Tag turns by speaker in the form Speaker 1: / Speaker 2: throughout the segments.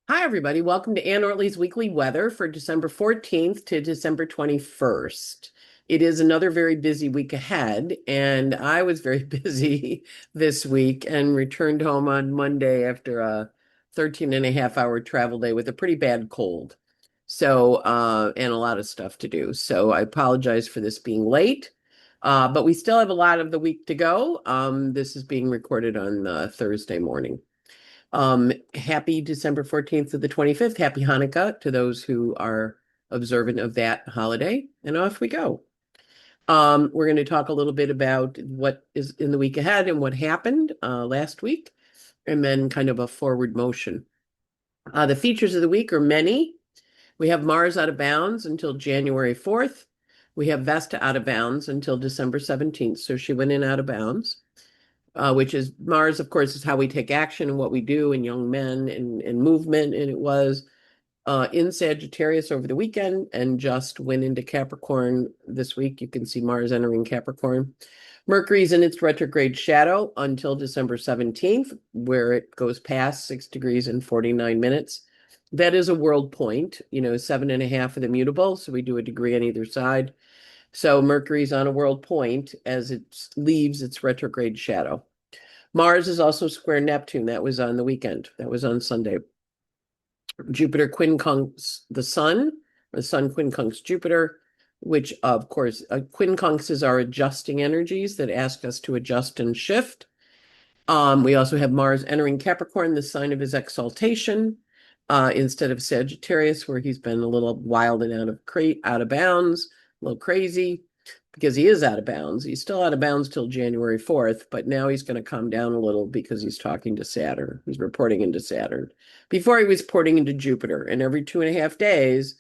Speaker 1: Hi, everybody. Welcome to Ann Ortelee's Weekly Weather for December 14th to December 21st. It is another very busy week ahead, and I was very busy this week and returned home on Monday after a 13 and a half hour travel day with a pretty bad cold. And a lot of stuff to do. So I apologize for this being late, but we still have a lot of the week to go. This is being recorded on Thursday morning. Happy December 14th to the 25th. Happy Hanukkah to those who are observant of that holiday. And off we go. We're going to talk a little bit about what is in the week ahead and what happened last week, and then kind of a forward motion. The features of the week are many. We have Mars out of bounds until January 4th. We have Vesta out of bounds until December 17th. So she went in out of bounds. Which is Mars, of course, is how we take action and what we do in young men and movement. And it was in Sagittarius over the weekend and just went into Capricorn this week. You can see Mars entering Capricorn. Mercury's in its retrograde shadow until December 17th, where it goes past 6 degrees and 49 minutes. That is a world point, 7.5 of the mutable. So we do a degree on either side. So Mercury's on a world point as it leaves its retrograde shadow. Mars is also square Neptune. That was on the weekend. That was on Sunday. Jupiter quincunx the Sun. The Sun quincunx Jupiter, which, of course, quincunxes are adjusting energies that ask us to adjust and shift. We also have Mars entering Capricorn, the sign of his exaltation, instead of Sagittarius, where he's been a little wild and out of bounds, a little crazy, because he is out of bounds. He's still out of bounds till January 4th, but now he's going to come down a little because he's talking to Saturn. He's reporting into Saturn. Before he was reporting into Jupiter, and every 2.5 days,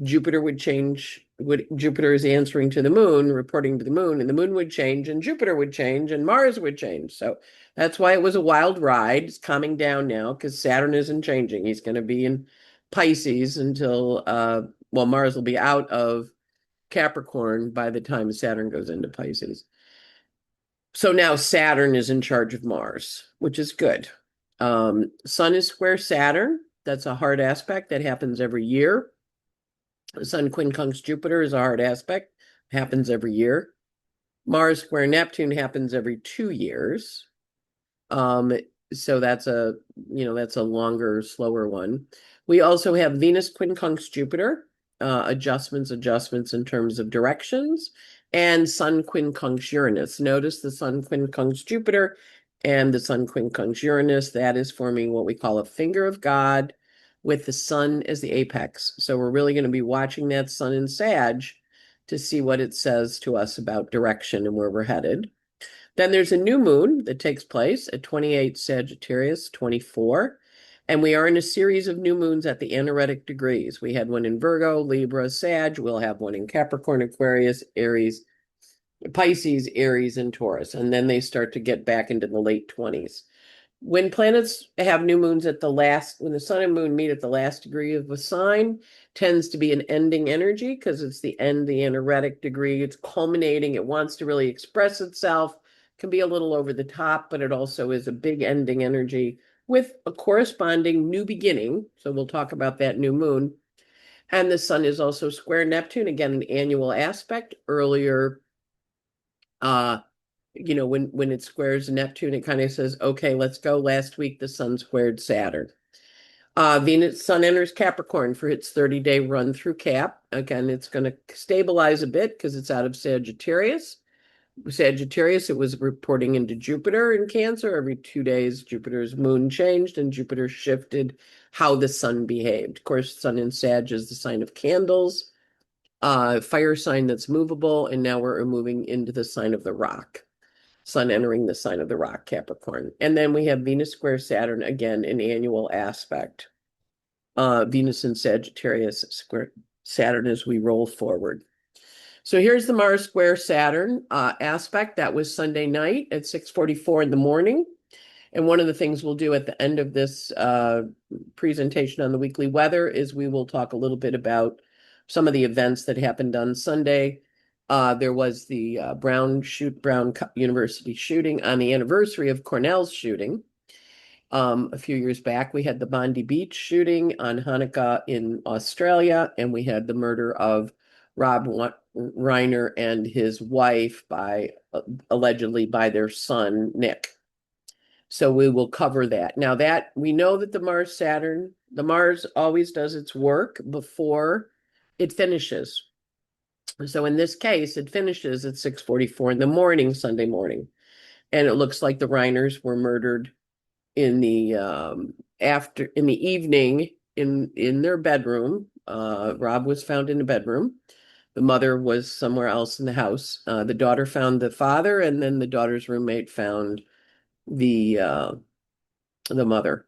Speaker 1: Jupiter would change. Jupiter is answering to the moon, reporting to the moon, and the moon would change, and Jupiter would change, and Mars would change. So that's why it was a wild ride. It's coming down now because Saturn isn't changing. He's going to be in Pisces until, Mars will be out of Capricorn by the time Saturn goes into Pisces. So now Saturn is in charge of Mars, which is good. Sun is square Saturn. That's a hard aspect that happens every year. Sun quincunx Jupiter is a hard aspect, happens every year. Mars square Neptune happens every 2 years. So that's a longer, slower one. We also have Venus quincunx Jupiter, adjustments in terms of directions, and Sun quincunx Uranus. Notice the Sun quincunx Jupiter and the Sun quincunx Uranus. That is forming what we call a finger of God with the Sun as the apex. So we're really going to be watching that Sun in Sag to see what it says to us about direction and where we're headed. Then there's a new moon that takes place at 28 Sagittarius, 24. And we are in a series of new moons at the anaretic degrees. We had one in Virgo, Libra, Sag. We'll have one in Capricorn, Aquarius, Aries, Pisces, Aries, and Taurus. And then they start to get back into the late 20s. When planets have new moons when the sun and moon meet at the last degree of a sign, tends to be an ending energy because it's the end, the anaretic degree. It's culminating. It wants to really express itself. Can be a little over the top, but it also is a big ending energy with a corresponding new beginning. So we'll talk about that new moon. And the sun is also square Neptune, again, an annual aspect. Earlier, when it squares Neptune, it kind of says, okay, let's go. Last week, the sun squared Saturn. Venus sun enters Capricorn for its 30-day run through Cap. Again, it's going to stabilize a bit because it's out of Sagittarius. It was reporting into Jupiter in Cancer. Every 2 days, Jupiter's moon changed and Jupiter shifted how the sun behaved. Of course, sun in Sag is the sign of candles, fire sign that's movable, and now we're moving into the sign of the rock. Sun entering the sign of the rock, Capricorn. And then we have Venus square Saturn, again, an annual aspect. Venus in Sagittarius square Saturn as we roll forward. So here's the Mars square Saturn aspect. That was Sunday night at 6:44 in the morning. And one of the things we'll do at the end of this presentation on the weekly weather is we will talk a little bit about some of the events that happened on Sunday. There was the Brown University shooting on the anniversary of Cornell's shooting. A few years back, we had the Bondi Beach shooting on Hanukkah in Australia, and we had the murder of Rob Reiner and his wife by allegedly by their son, Nick. So we will cover that. Now that we know that the Mars always does its work before it finishes. So in this case, it finishes at 6:44 in the morning, Sunday morning. And it looks like the Reiners were murdered in the in the evening in their bedroom. Rob was found in a bedroom. The mother was somewhere else in the house. The daughter found the father, and then the daughter's roommate found the mother.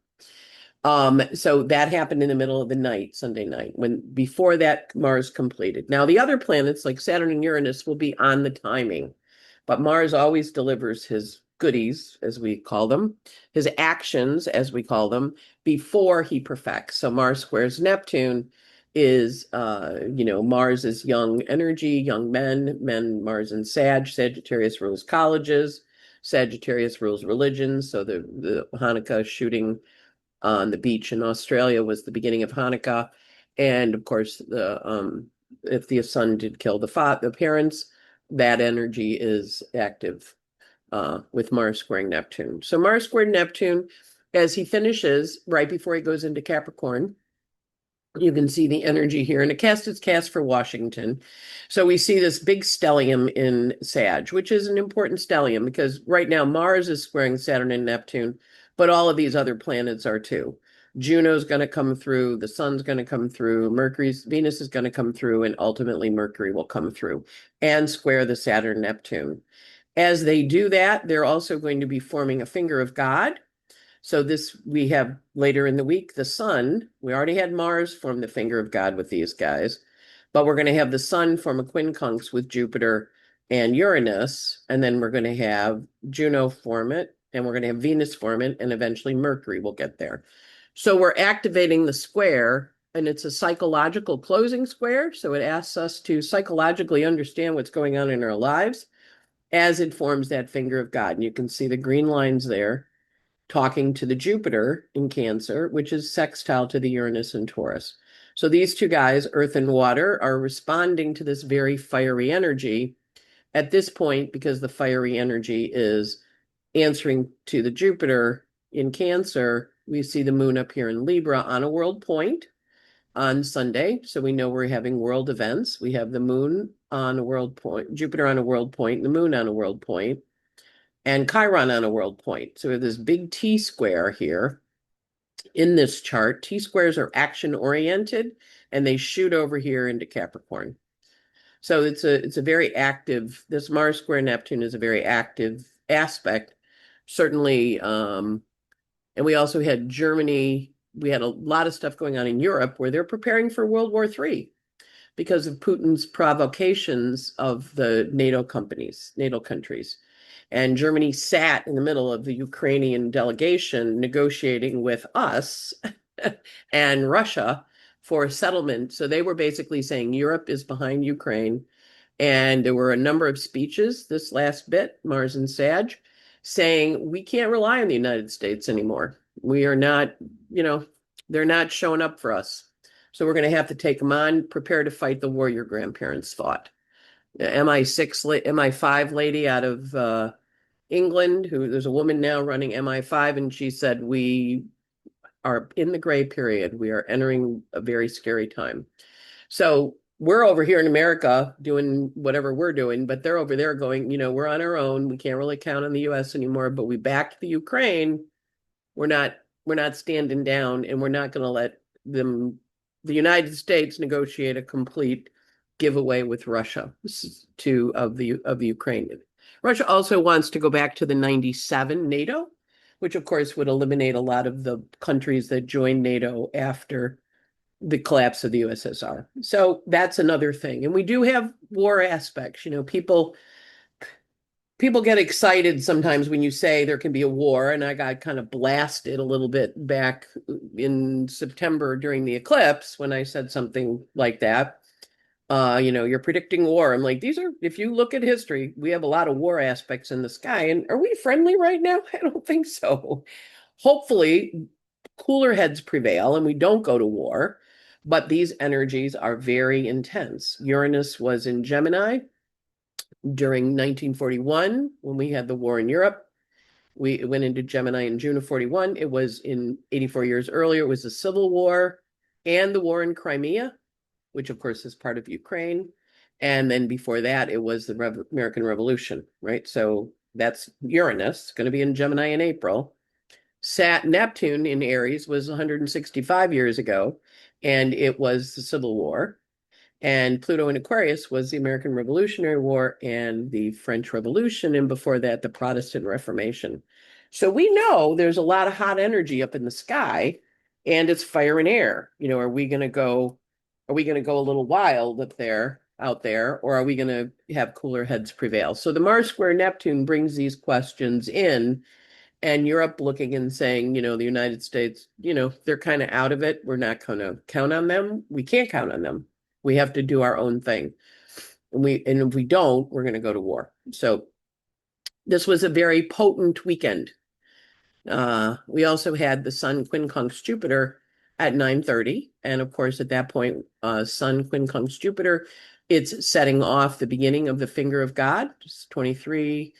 Speaker 1: So that happened in the middle of the night, Sunday night, when before that Mars completed. Now the other planets like Saturn and Uranus will be on the timing, but Mars always delivers his goodies, as we call them, his actions, as we call them, before he perfects. So Mars squares Neptune is, Mars is young energy, young men, Mars in Sagittarius rules colleges, Sagittarius rules religions. So the Hanukkah shooting on the beach in Australia was the beginning of Hanukkah. And of course, if the son did kill the parents, that energy is active with Mars squaring Neptune. So Mars squared Neptune, as he finishes, right before he goes into Capricorn, you can see the energy here, and it's cast for Washington. So we see this big stellium in Sag, which is an important stellium because right now Mars is squaring Saturn and Neptune, but all of these other planets are too. Juno's going to come through, the sun's going to come through, Venus is going to come through, and ultimately Mercury will come through and square the Saturn Neptune. As they do that, they're also going to be forming a finger of God. So this we have later in the week, the sun. We already had Mars form the finger of God with these guys, but we're going to have the sun form a quincunx with Jupiter and Uranus, and then we're going to have Juno form it, and we're going to have Venus form it, and eventually Mercury will get there. So we're activating the square, and it's a psychological closing square. So it asks us to psychologically understand what's going on in our lives as it forms that finger of God. And you can see the green lines there talking to the Jupiter in Cancer, which is sextile to the Uranus in Taurus. So these two guys, Earth and Water, are responding to this very fiery energy at this point because the fiery energy is answering to the Jupiter in Cancer. We see the moon up here in Libra on a world point on Sunday. So we know we're having world events. We have the moon on a world point, Jupiter on a world point, the moon on a world point, and Chiron on a world point. So we have this big T square here in this chart. T squares are action oriented, and they shoot over here into Capricorn. So it's a very active, this Mars square Neptune is a very active aspect, certainly. And we also had Germany, we had a lot of stuff going on in Europe where they're preparing for World War III because of Putin's provocations of the NATO countries. And Germany sat in the middle of the Ukrainian delegation negotiating with us and Russia for a settlement. So they were basically saying Europe is behind Ukraine. And there were a number of speeches this last bit, Mars and Sag, saying we can't rely on the United States anymore. We are not, they're not showing up for us. So we're going to have to take them on, prepare to fight the war your grandparents fought. The MI5 lady out of England, there's a woman now running MI5, and she said, we are in the gray period. We are entering a very scary time. So we're over here in America doing whatever we're doing, but they're over there going, we're on our own. We can't really count on the US anymore, but we backed the Ukraine. We're not standing down, and we're not going to let the United States negotiate a complete giveaway with Russia of the Ukraine. Russia also wants to go back to the 97 NATO, which of course would eliminate a lot of the countries that joined NATO after the collapse of the USSR. So that's another thing. And we do have war aspects. People get excited sometimes when you say there can be a war, and I got kind of blasted a little bit back in September during the eclipse when I said something like that. You're predicting war. I'm like, if you look at history, we have a lot of war aspects in the sky. And are we friendly right now? I don't think so. Hopefully, cooler heads prevail and we don't go to war, but these energies are very intense. Uranus was in Gemini during 1941 when we had the war in Europe. We went into Gemini in June of 41. It was in 84 years earlier, it was the Civil War and the war in Crimea, which of course is part of Ukraine. And then before that, it was the American Revolution, right? So that's Uranus, going to be in Gemini in April. Neptune in Aries was 165 years ago, and it was the Civil War. And Pluto in Aquarius was the American Revolutionary War and the French Revolution, and before that, the Protestant Reformation. So we know there's a lot of hot energy up in the sky, and it's fire and air. Are we going to go a little wild out there, or are we going to have cooler heads prevail? So the Mars square Neptune brings these questions in, and Europe looking and saying, the United States, they're kind of out of it. We're not going to count on them. We can't count on them. We have to do our own thing. And if we don't, we're going to go to war. So this was a very potent weekend. We also had the Sun quincunx Jupiter at 9:30. And of course, at that point, Sun quincunx Jupiter, it's setting off the beginning of the finger of God, just 23,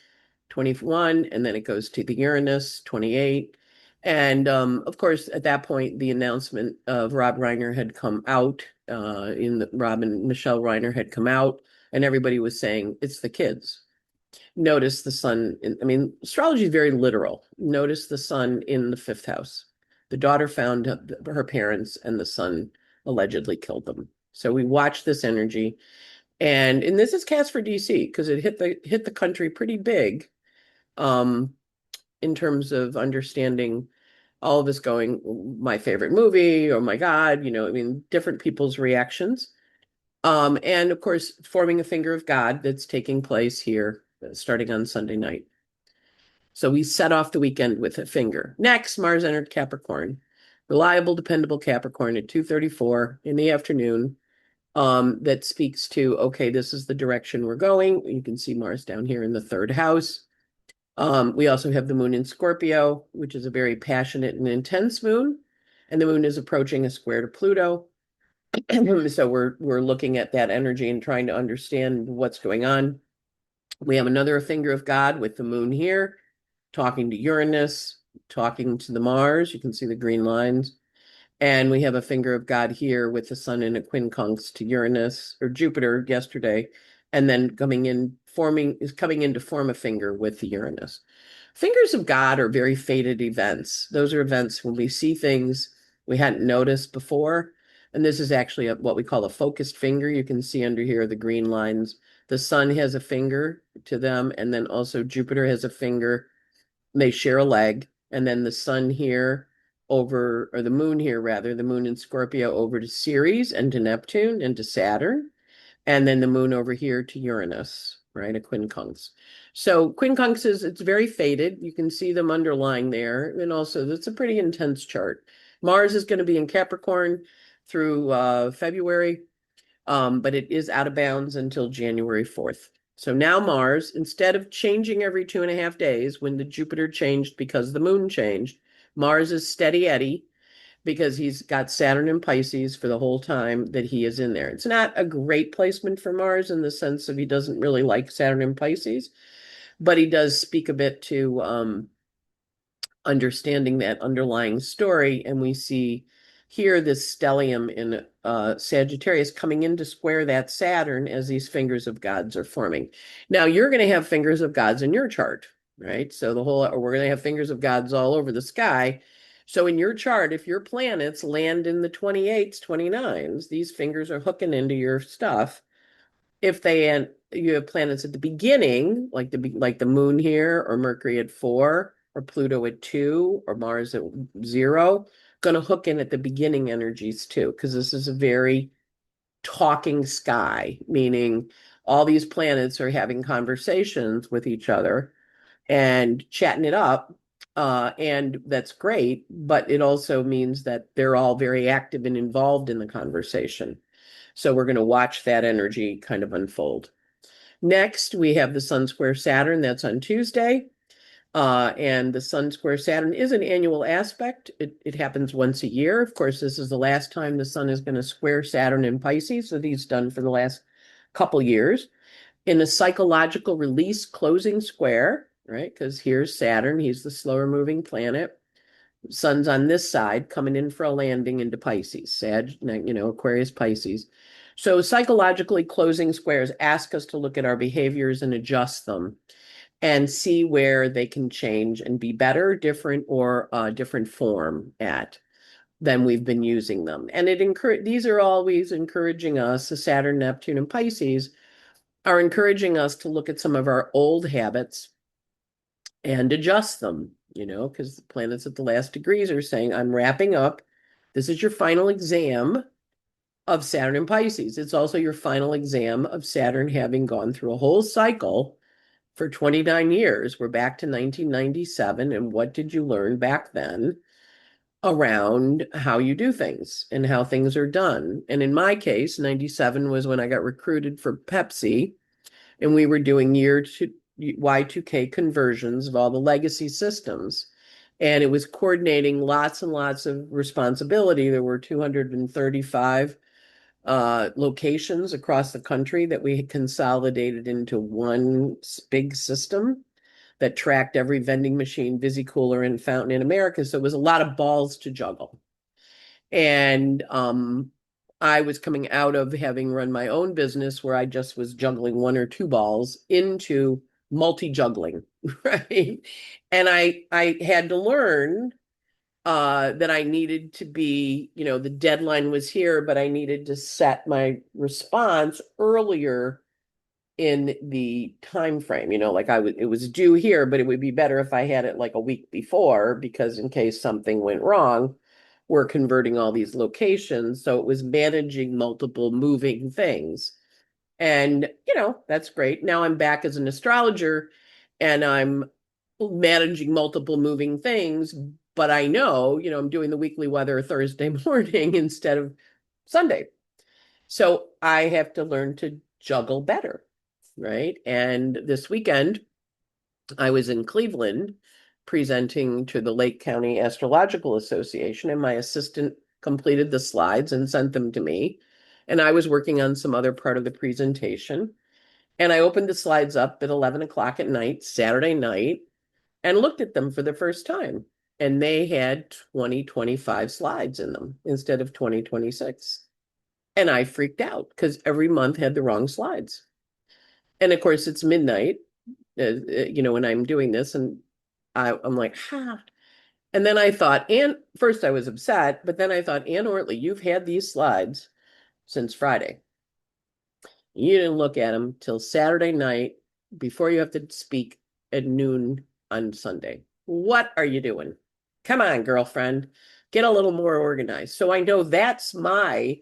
Speaker 1: 21, and then it goes to the Uranus, 28. And of course, at that point, the announcement of Rob Reiner had come out, Rob and Michelle Reiner had come out, and everybody was saying, it's the kids. Notice the sun. Astrology is very literal. Notice the sun in the fifth house. The daughter found her parents, and the son allegedly killed them. So we watch this energy, and this is cast for DC because it hit the country pretty big, in terms of understanding all of us going, my favorite movie, oh my God, different people's reactions. And of course, forming a finger of God that's taking place here starting on Sunday night. So we set off the weekend with a finger. Next, Mars entered Capricorn, reliable, dependable Capricorn at 2:34 in the afternoon. That speaks to, okay, this is the direction we're going. You can see Mars down here in the third house. We also have the moon in Scorpio, which is a very passionate and intense moon. And the moon is approaching a square to Pluto. So we're looking at that energy and trying to understand what's going on. We have another finger of God with the moon here, talking to Uranus, talking to the Mars. You can see the green lines. And we have a finger of God here with the sun in a quincunx to Uranus or Jupiter yesterday, and then coming in to form a finger with the Uranus. Fingers of God are very fated events. Those are events when we see things we hadn't noticed before. And this is actually what we call a focused finger. You can see under here the green lines. The sun has a finger to them, and then also Jupiter has a finger. They share a leg, and then the sun here or the moon here rather, the moon in Scorpio over to Ceres and to Neptune and to Saturn, and then the moon over here to Uranus, right? A quincunx. So quincunxes, it's very fated. You can see them underlying there. And also, it's a pretty intense chart. Mars is going to be in Capricorn through February, but it is out of bounds until January 4th. So now Mars, instead of changing every 2.5 days when the Jupiter changed because the moon changed, Mars is steady Eddie because he's got Saturn in Pisces for the whole time that he is in there. It's not a great placement for Mars in the sense of he doesn't really like Saturn in Pisces, but he does speak a bit to understanding that underlying story. And we see here this stellium in Sagittarius coming in to square that Saturn as these fingers of gods are forming. Now you're going to have fingers of gods in your chart, right? So we're going to have fingers of gods all over the sky. So in your chart, if your planets land in the 28s, 29s, these fingers are hooking into your stuff. If you have planets at the beginning, like the moon here, or Mercury at 4, or Pluto at 2, or Mars at 0, going to hook in at the beginning energies too, because this is a very talking sky, meaning all these planets are having conversations with each other and chatting it up. And that's great, but it also means that they're all very active and involved in the conversation. So we're going to watch that energy kind of unfold. Next, we have the Sun square Saturn. That's on Tuesday. And the Sun square Saturn is an annual aspect. It happens once a year. Of course, this is the last time the Sun is going to square Saturn in Pisces. So these done for the last couple years. In a psychological release closing square, right? Because here's Saturn, he's the slower moving planet. Sun's on this side, coming in for a landing into Pisces, Aquarius, Pisces. So psychologically closing squares ask us to look at our behaviors and adjust them and see where they can change and be better, different, or a different form at than we've been using them. And these are always encouraging us, the Saturn, Neptune, and Pisces are encouraging us to look at some of our old habits and adjust them, because the planets at the last degrees are saying, I'm wrapping up. This is your final exam of Saturn and Pisces. It's also your final exam of Saturn having gone through a whole cycle for 29 years. We're back to 1997. And what did you learn back then around how you do things and how things are done? And in my case, 97 was when I got recruited for Pepsi, and we were doing Y2K conversions of all the legacy systems. And it was coordinating lots and lots of responsibility. There were 235 locations across the country that we had consolidated into one big system that tracked every vending machine, Visi-Cooler, and fountain in America. So it was a lot of balls to juggle. And I was coming out of having run my own business where I just was juggling one or two balls into multi-juggling, right? And I had to learn that I needed to be, the deadline was here, but I needed to set my response earlier in the time frame. It was due here, but it would be better if I had it like a week before, because in case something went wrong, we're converting all these locations. So it was managing multiple moving things. And, that's great. Now I'm back as an astrologer and I'm managing multiple moving things, but I know, I'm doing the weekly weather Thursday morning instead of Sunday. So I have to learn to juggle better, right? And this weekend, I was in Cleveland presenting to the Lake County Astrological Association, and my assistant completed the slides and sent them to me. And I was working on some other part of the presentation. And I opened the slides up at 11 o'clock at night, Saturday night, and looked at them for the first time. And they had 25 slides in them instead of 26. And I freaked out because every month had the wrong slides. And of course, it's midnight, when I'm doing this, and I'm like, ha. And then I thought, and first I was upset, but then I thought, Ann Ortelee, you've had these slides since Friday. You didn't look at them till Saturday night before you have to speak at noon on Sunday. What are you doing? Come on, girlfriend, get a little more organized. So I know that's my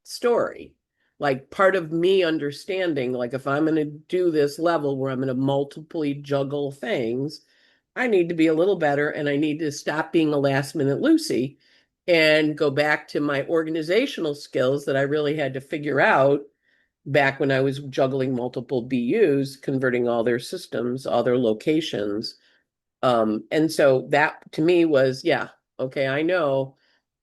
Speaker 1: story. Like part of me understanding, like if I'm going to do this level where I'm going to multiply juggle things, I need to be a little better and I need to stop being a last minute Lucy and go back to my organizational skills that I really had to figure out back when I was juggling multiple BUs, converting all their systems, all their locations. And so that to me was, yeah, okay, I know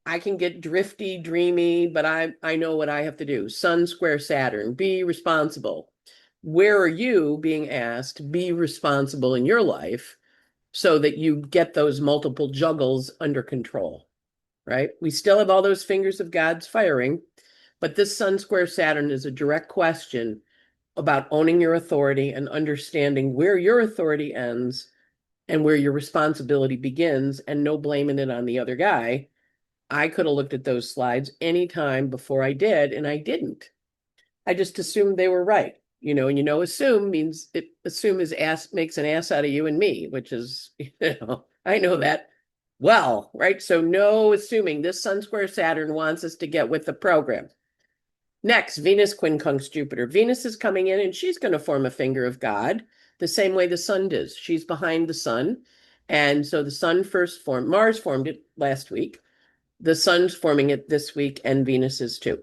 Speaker 1: I can get drifty, dreamy, but I know what I have to do. Sun square Saturn, be responsible. Where are you being asked, be responsible in your life so that you get those multiple juggles under control, right? We still have all those fingers of God's firing, but this Sun square Saturn is a direct question about owning your authority and understanding where your authority ends and where your responsibility begins, and no blaming it on the other guy. I could have looked at those slides anytime before I did, and I didn't. I just assumed they were right. And assume means assume is ass makes an ass out of you and me, which is, I know that well, right? So no assuming. This Sun square Saturn wants us to get with the program. Next, Venus quincunx Jupiter. Venus is coming in and she's going to form a finger of God the same way the sun does. She's behind the sun. And so the sun first formed, Mars formed it last week. The sun's forming it this week, and Venus is too.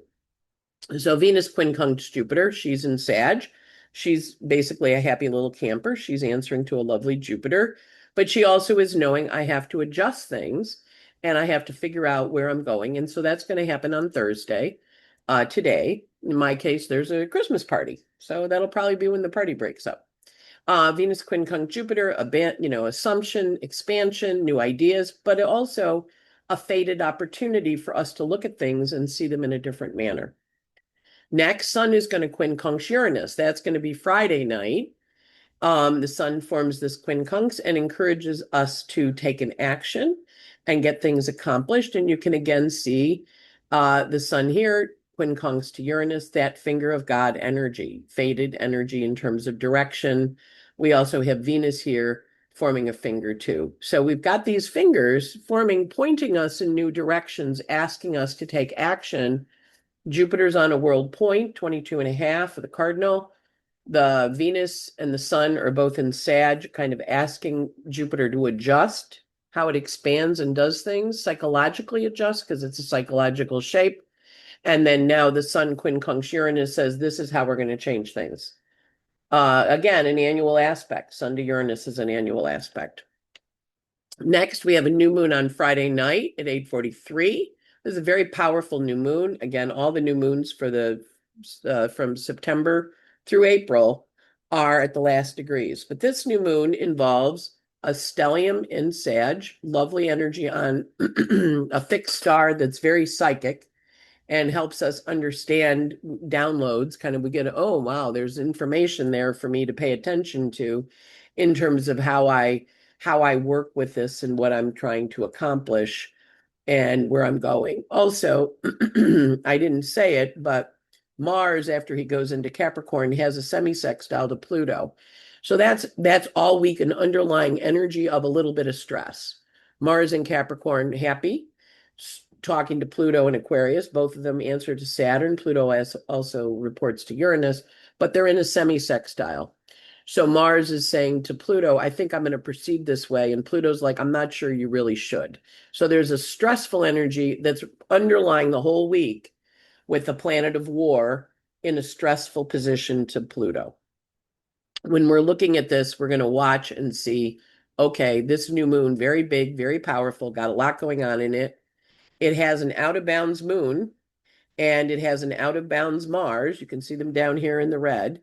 Speaker 1: So Venus quincunx Jupiter, she's in Sag. She's basically a happy little camper. She's answering to a lovely Jupiter. But she also is knowing I have to adjust things and I have to figure out where I'm going. And so that's going to happen on Thursday. Today, in my case, there's a Christmas party. So that'll probably be when the party breaks up. Venus quincunx Jupiter, assumption, expansion, new ideas, but also a fated opportunity for us to look at things and see them in a different manner. Next, Sun is going to quincunx Uranus. That's going to be Friday night. The Sun forms this quincunx and encourages us to take an action and get things accomplished. And you can again see the Sun here, quincunx to Uranus, that finger of God energy, fated energy in terms of direction. We also have Venus here forming a finger too. So we've got these fingers forming, pointing us in new directions, asking us to take action. Jupiter's on a world point, 22 and a half for the cardinal. The Venus and the Sun are both in Sag, kind of asking Jupiter to adjust how it expands and does things, psychologically adjust because it's a psychological shape. And then now the Sun quincunx Uranus says this is how we're going to change things. Again, an annual aspect. Sun to Uranus is an annual aspect. Next, we have a new moon on Friday night at 8:43. This is a very powerful new moon. Again, all the new moons for the from September through April are at the last degrees. But this new moon involves a stellium in Sag, lovely energy on a fixed star that's very psychic and helps us understand downloads. Kind of we get, oh, wow, there's information there for me to pay attention to in terms of how I work with this and what I'm trying to accomplish and where I'm going. Also, I didn't say it, but Mars, after he goes into Capricorn, has a semi-sextile to Pluto. So that's all week, an underlying energy of a little bit of stress. Mars in Capricorn, happy, talking to Pluto and Aquarius. Both of them answer to Saturn. Pluto also reports to Uranus, but they're in a semi-sextile. So Mars is saying to Pluto, I think I'm going to proceed this way. And Pluto's like, I'm not sure you really should. So there's a stressful energy that's underlying the whole week with the planet of war in a stressful position to Pluto. When we're looking at this, we're going to watch and see, okay, this new moon, very big, very powerful, got a lot going on in it. It has an out of bounds moon and it has an out of bounds Mars. You can see them down here in the red.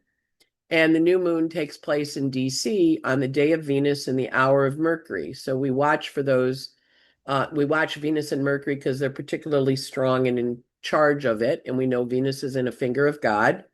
Speaker 1: And the new moon takes place in DC on the day of Venus and the hour of Mercury. So we watch for those. We watch Venus and Mercury because they're particularly strong and in charge of it. And we know Venus is in a finger of God.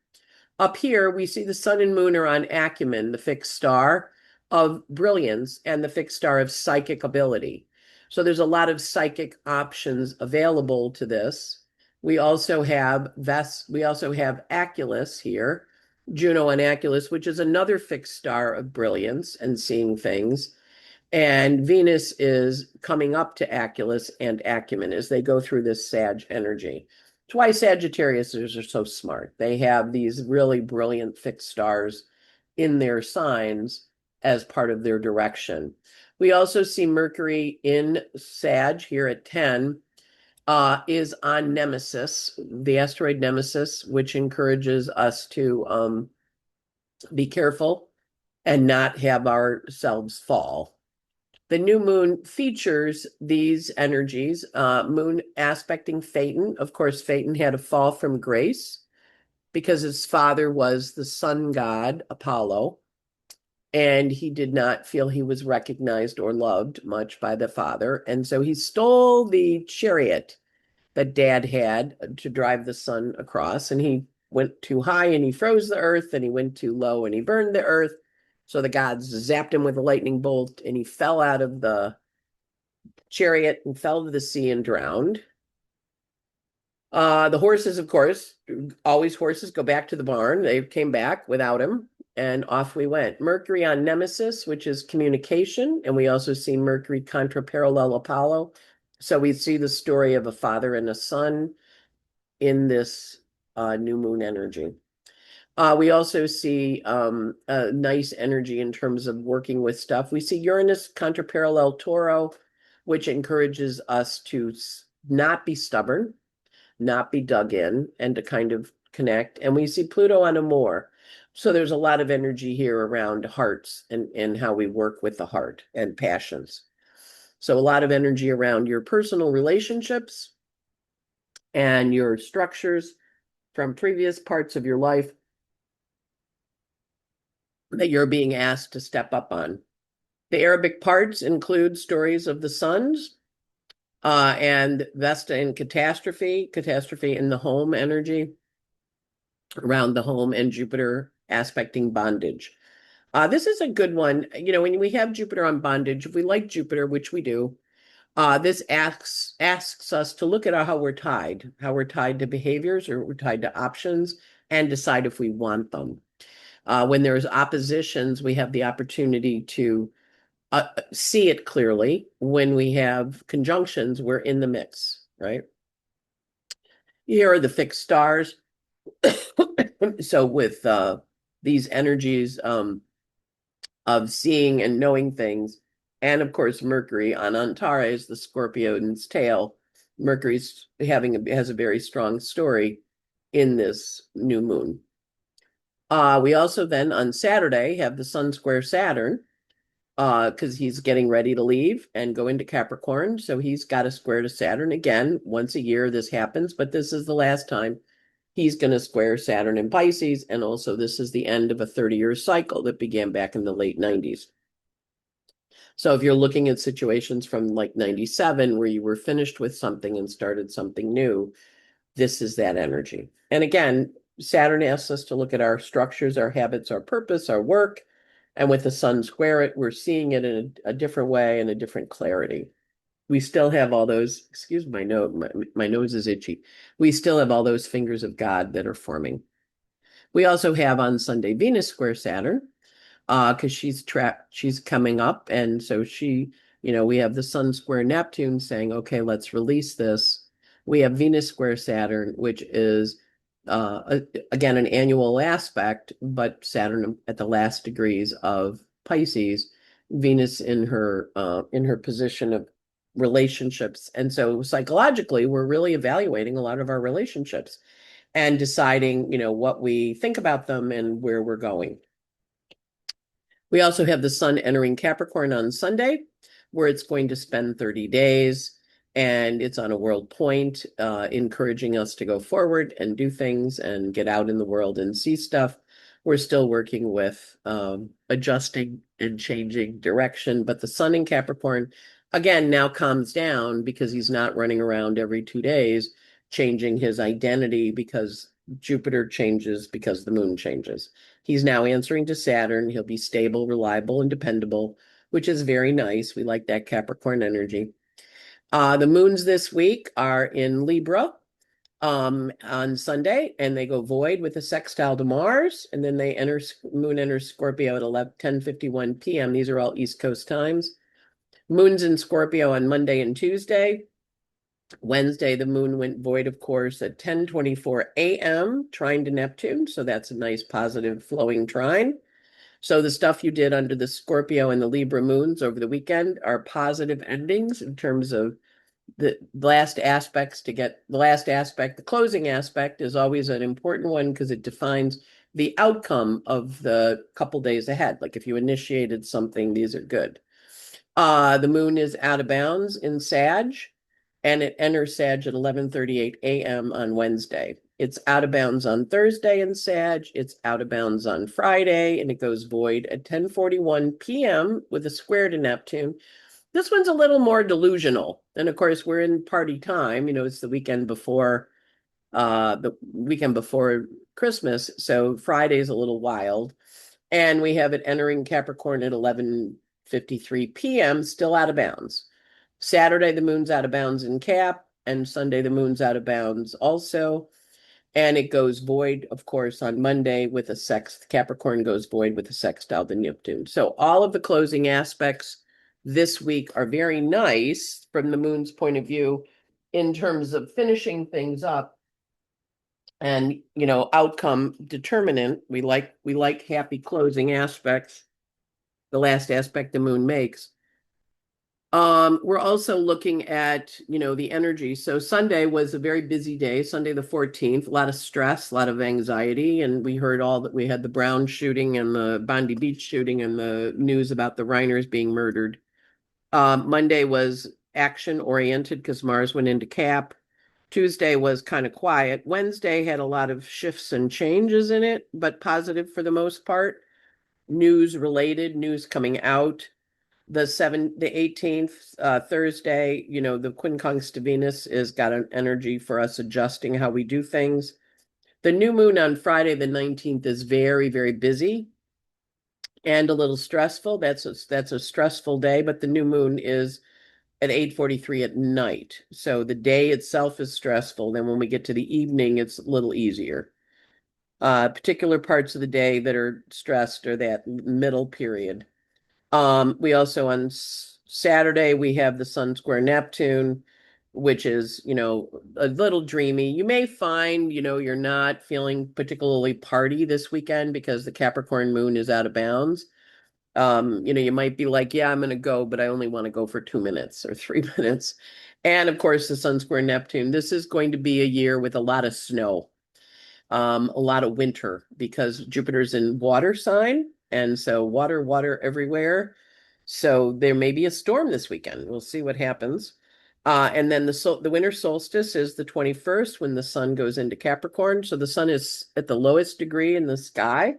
Speaker 1: Up here, we see the sun and moon are on Acumen, the fixed star of brilliance and the fixed star of psychic ability. So there's a lot of psychic options available to this. We also have Aculus here, Juno and Aculus, which is another fixed star of brilliance and seeing things. And Venus is coming up to Aculus and Acumen as they go through this Sag energy. It's why Sagittariuses are so smart. They have these really brilliant fixed stars in their signs as part of their direction. We also see Mercury in Sag here at 10 is on Nemesis, the asteroid Nemesis, which encourages us to be careful and not have ourselves fall. The new moon features these energies, moon aspecting Phaeton. Of course, Phaeton had a fall from grace because his father was the sun god, Apollo, and he did not feel he was recognized or loved much by the father. And so he stole the chariot that dad had to drive the sun across, and he went too high and he froze the earth, and he went too low and he burned the earth. So the gods zapped him with a lightning bolt, and he fell out of the chariot and fell to the sea and drowned. The horses, of course, always horses go back to the barn. They came back without him, and off we went. Mercury on Nemesis, which is communication, and we also see Mercury contra parallel Apollo. So we see the story of a father and a son in this new moon energy. We also see a nice energy in terms of working with stuff. We see Uranus contra parallel Toro, which encourages us to not be stubborn, not be dug in, and to kind of connect. And we see Pluto on Amor. So there's a lot of energy here around hearts and how we work with the heart and passions. So a lot of energy around your personal relationships and your structures from previous parts of your life that you're being asked to step up on. The Arabic parts include stories of the sons and Vesta in catastrophe in the home energy around the home, and Jupiter aspecting bondage. This is a good one. You know, when we have Jupiter on bondage, if we like Jupiter, which we do, this asks us to look at how we're tied to behaviors or we're tied to options, and decide if we want them. When there's oppositions, we have the opportunity to see it clearly. When we have conjunctions, we're in the mix, right? Here are the fixed stars. So with these energies of seeing and knowing things, and of course Mercury on Antares, the Scorpion's tail, Mercury's has a very strong story in this new moon. We also then on Saturday have the Sun square Saturn, because he's getting ready to leave and go into Capricorn. So he's got a square to Saturn again. Once a year this happens, but this is the last time he's going to square Saturn in Pisces. And also this is the end of a 30-year cycle that began back in the late 90s. So if you're looking at situations from like 97 where you were finished with something and started something new, this is that energy. And again, Saturn asks us to look at our structures, our habits, our purpose, our work. And with the Sun square it, we're seeing it in a different way and a different clarity. We still have all those, excuse my nose, my nose is itchy. We still have all those fingers of God that are forming. We also have on Sunday Venus square Saturn, because she's coming up, and so we have the Sun square Neptune saying, okay, let's release this. We have Venus square Saturn, which is again an annual aspect, but Saturn at the last degrees of Pisces, Venus in her position of relationships. And so psychologically, we're really evaluating a lot of our relationships and deciding, what we think about them and where we're going. We also have the Sun entering Capricorn on Sunday, where it's going to spend 30 days, and it's on a world point, encouraging us to go forward and do things and get out in the world and see stuff. We're still working with adjusting and changing direction, but the Sun in Capricorn, again, now calms down because he's not running around every 2 days changing his identity because Jupiter changes because the moon changes. He's now answering to Saturn. He'll be stable, reliable, and dependable, which is very nice. We like that Capricorn energy. The moons this week are in Libra on Sunday, and they go void with a sextile to Mars, and then moon enters Scorpio at 10:51 p.m. These are all East Coast times. Moon's in Scorpio on Monday and Tuesday. Wednesday, the moon went void, of course, at 10:24 a.m., trine to Neptune. So that's a nice, positive, flowing trine. So the stuff you did under the Scorpio and the Libra moons over the weekend are positive endings in terms of the last aspects to get the last aspect. The closing aspect is always an important one because it defines the outcome of the couple days ahead. Like if you initiated something, these are good. The moon is out of bounds in Sag, and it enters Sag at 11:38 a.m. on Wednesday. It's out of bounds on Thursday in Sag. It's out of bounds on Friday, and it goes void at 10:41 p.m. with a square to Neptune. This one's a little more delusional. And of course, we're in party time. It's the weekend before Christmas. So Friday's a little wild. And we have it entering Capricorn at 11:53 p.m., still out of bounds. Saturday, the moon's out of bounds in Cap, and Sunday, the moon's out of bounds also. And it goes void, of course, on Monday with a sext. Capricorn goes void with a sextile to Neptune. So all of the closing aspects this week are very nice from the moon's point of view in terms of finishing things up and, outcome determinant. We like happy closing aspects, the last aspect the moon makes. We're also looking at, the energy. So Sunday was a very busy day, Sunday the 14th, a lot of stress, a lot of anxiety, and we heard all that we had the Brown shooting and the Bondi Beach shooting and the news about the Reiners being murdered. Monday was action oriented because Mars went into Cap. Tuesday was kind of quiet. Wednesday had a lot of shifts and changes in it, but positive for the most part. News related, news coming out. The 18th, Thursday, the quincunx to Venus is got an energy for us adjusting how we do things. The new moon on Friday, the 19th, is very, very busy and a little stressful. That's a stressful day, but the new moon is at 8:43 at night. So the day itself is stressful. Then when we get to the evening, it's a little easier. Particular parts of the day that are stressed are that middle period. We also on Saturday we have the Sun square Neptune, which is, a little dreamy. You may find, you're not feeling particularly party this weekend because the Capricorn moon is out of bounds. You might be like, yeah, I'm going to go, but I only want to go for 2 minutes or 3 minutes. And of course, the Sun square Neptune. This is going to be a year with a lot of snow, a lot of winter because Jupiter's in water sign. And so water, water everywhere. So there may be a storm this weekend. We'll see what happens. And then the winter solstice is the 21st when the sun goes into Capricorn. So the sun is at the lowest degree in the sky.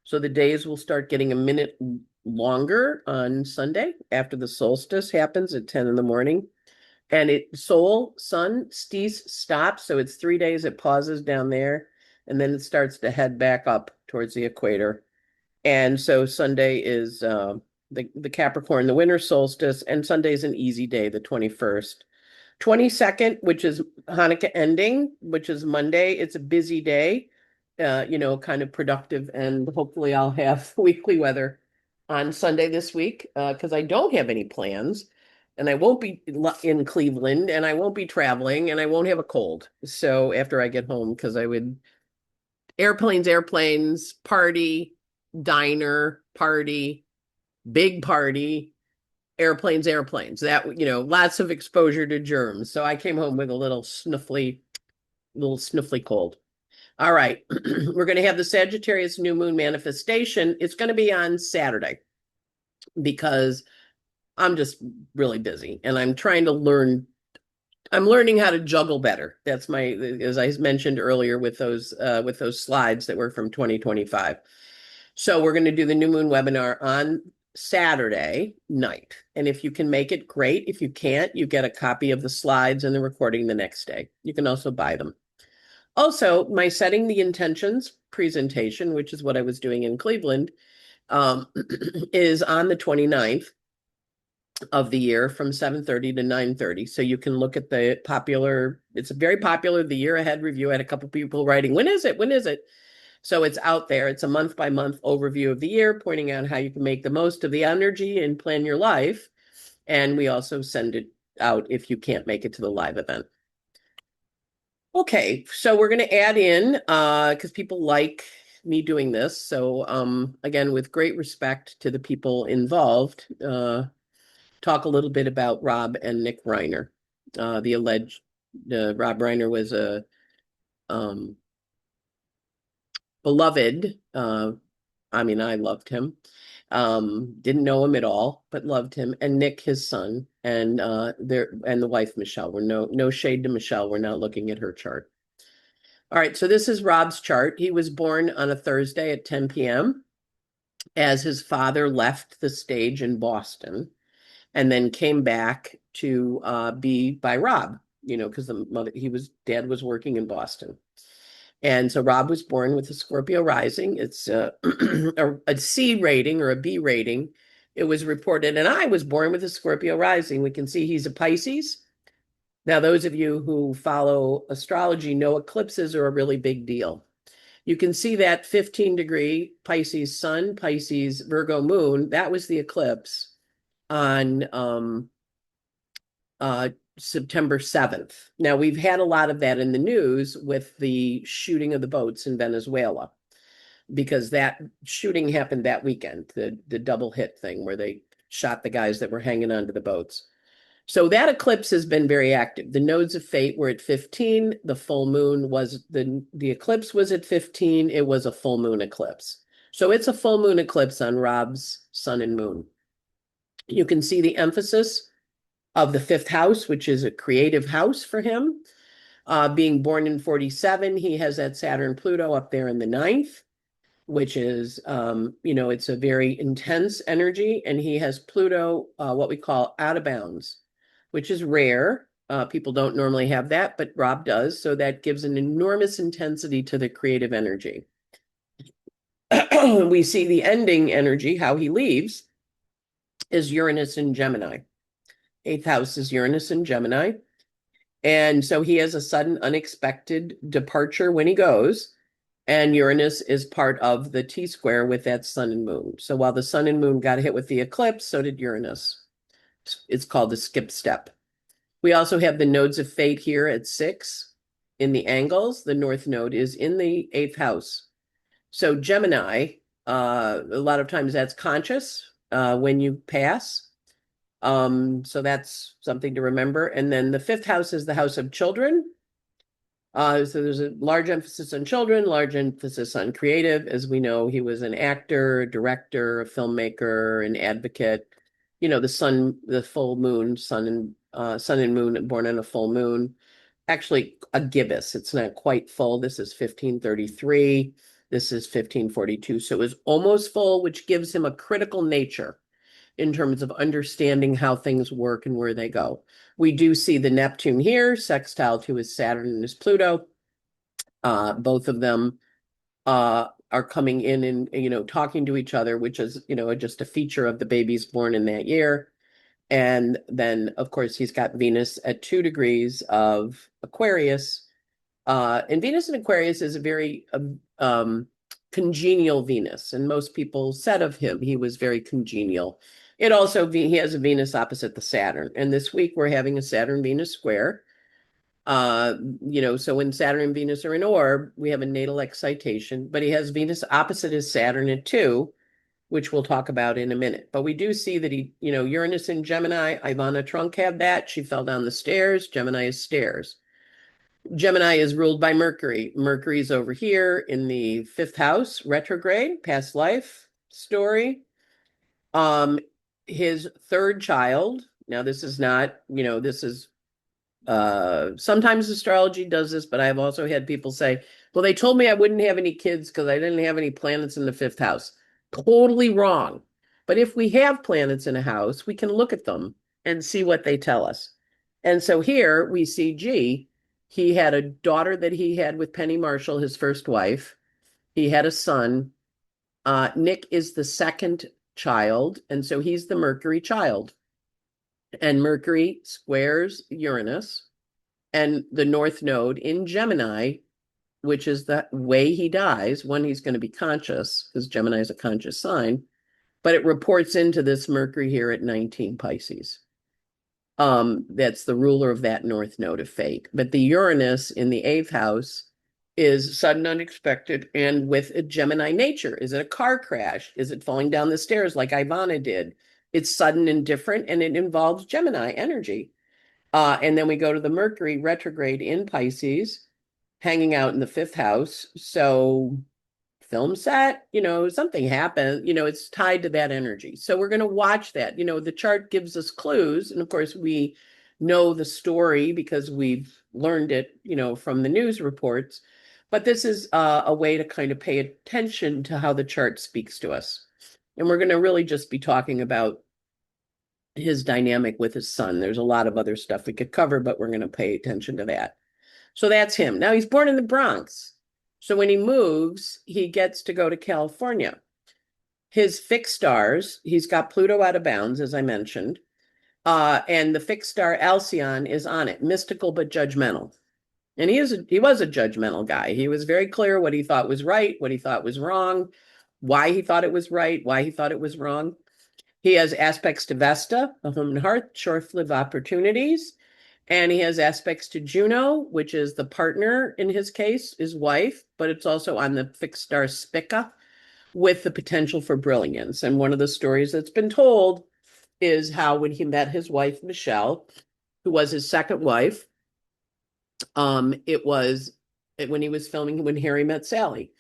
Speaker 1: So the days will start getting a minute longer on Sunday after the solstice happens at 10 in the morning. And sun, stees, stops. So it's 3 days, it pauses down there. And then it starts to head back up towards the equator. And so Sunday is the Capricorn, the winter solstice, and Sunday's an easy day, the 21st. 22nd, which is Hanukkah ending, which is Monday. It's a busy day, kind of productive, and hopefully I'll have weekly weather on Sunday this week because I don't have any plans and I won't be in Cleveland and I won't be traveling and I won't have a cold. So after I get home, because I would airplanes, party, diner, party, big party, airplanes. That, lots of exposure to germs. So I came home with a little sniffly cold. All right. We're going to have the Sagittarius new moon manifestation. It's going to be on Saturday because I'm just really busy and I'm trying to learn. I'm learning how to juggle better. That's as I mentioned earlier with those slides that were from 2025. So we're going to do the new moon webinar on Saturday night. And if you can make it, great. If you can't, you get a copy of the slides and the recording the next day. You can also buy them. Also, my setting the intentions presentation, which is what I was doing in Cleveland, is on the 29th of the year from 7:30 to 9:30. So you can look at it's very popular, the year ahead review. I had a couple people writing, when is it? When is it? So it's out there. It's a month by month overview of the year, pointing out how you can make the most of the energy and plan your life. And we also send it out if you can't make it to the live event. Okay, so we're going to add in, because people like me doing this. So again, with great respect to the people involved, talk a little bit about Rob and Nick Reiner. The alleged Rob Reiner was a beloved. I loved him. Didn't know him at all, but loved him. And Nick, his son, and the wife Michelle. We're no shade to Michelle. We're not looking at her chart. All right, so this is Rob's chart. He was born on a Thursday at 10 p.m. as his father left the stage in Boston and then came back to be by Rob, because dad was working in Boston. And so Rob was born with a Scorpio rising. It's a C rating or a B rating. It was reported, and I was born with a Scorpio rising. We can see he's a Pisces. Now, those of you who follow astrology know eclipses are a really big deal. You can see that 15-degree Pisces sun, Pisces Virgo moon, that was the eclipse on September 7th. Now, we've had a lot of that in the news with the shooting of the boats in Venezuela, because that shooting happened that weekend, the double hit thing where they shot the guys that were hanging onto the boats. So that eclipse has been very active. The nodes of fate were at 15. The full moon was the eclipse was at 15. It was a full moon eclipse. So it's a full moon eclipse on Rob's sun and moon. You can see the emphasis of the fifth house, which is a creative house for him. Being born in 47, he has that Saturn Pluto up there in the ninth, which is, it's a very intense energy. And he has Pluto, what we call out of bounds, which is rare. People don't normally have that, but Rob does. So that gives an enormous intensity to the creative energy. We see the ending energy, how he leaves, is Uranus in Gemini. Eighth house is Uranus in Gemini. And so he has a sudden, unexpected departure when he goes. And Uranus is part of the T-square with that sun and moon. So while the sun and moon got hit with the eclipse, so did Uranus. It's called the skip step. We also have the nodes of fate here at 6 in the angles. The north node is in the 8th house. So Gemini, a lot of times that's conscious when you pass. So that's something to remember. And then the 5th house is the house of children. So there's a large emphasis on children, large emphasis on creative. As we know, he was an actor, a director, a filmmaker, an advocate. The full moon, sun and moon, born on a full moon. Actually, a gibbous. It's not quite full. This is 1533. This is 1542. So it was almost full, which gives him a critical nature in terms of understanding how things work and where they go. We do see the Neptune here, sextile to his Saturn and his Pluto. Both of them are coming in and, talking to each other, which is, just a feature of the babies born in that year. And then, of course, he's got Venus at 2 degrees of Aquarius. And Venus in Aquarius is a very congenial Venus. And most people said of him, he was very congenial. He has a Venus opposite the Saturn. And this week we're having a Saturn-Venus square. So when Saturn and Venus are in orb, we have a natal excitation, but he has Venus opposite his Saturn at 2, which we'll talk about in a minute. But we do see that Uranus in Gemini, Ivana Trunk had that. She fell down the stairs. Gemini is stairs. Gemini is ruled by Mercury. Mercury's over here in the 5th house, retrograde, past life story. His third child, now this is not, this is sometimes astrology does this, but I've also had people say, well, they told me I wouldn't have any kids because I didn't have any planets in the 5th house. Totally wrong. But if we have planets in a house, we can look at them and see what they tell us. And so here we see G. He had a daughter that he had with Penny Marshall, his first wife. He had a son. Nick is the second child, and so he's the Mercury child. And Mercury squares Uranus, and the North Node in Gemini, which is the way he dies, when he's going to be conscious, because Gemini is a conscious sign, but it reports into this Mercury here at 19 Pisces. That's the ruler of that North Node of fate. But the Uranus in the 8th house is sudden, unexpected, and with a Gemini nature. Is it a car crash? Is it falling down the stairs like Ivana did? It's sudden and different, and it involves Gemini energy. And then we go to the Mercury retrograde in Pisces, hanging out in the 5th house. So film set, something happened, it's tied to that energy. So we're going to watch that. The chart gives us clues. And of course, we know the story because we've learned it, from the news reports. But this is a way to kind of pay attention to how the chart speaks to us. And we're going to really just be talking about his dynamic with his son. There's a lot of other stuff we could cover, but we're going to pay attention to that. So that's him. Now he's born in the Bronx. So when he moves, he gets to go to California. His fixed stars, he's got Pluto out of bounds, as I mentioned. And the fixed star Alcyon is on it, mystical but judgmental. And he was a judgmental guy. He was very clear what he thought was right, what he thought was wrong, why he thought it was right, why he thought it was wrong. He has aspects to Vesta, the home and hearth, short-lived opportunities. And he has aspects to Juno, which is the partner in his case, his wife, but it's also on the fixed star Spica with the potential for brilliance. And one of the stories that's been told is how when he met his wife, Michelle, who was his second wife, it was when he was filming When Harry Met Sally.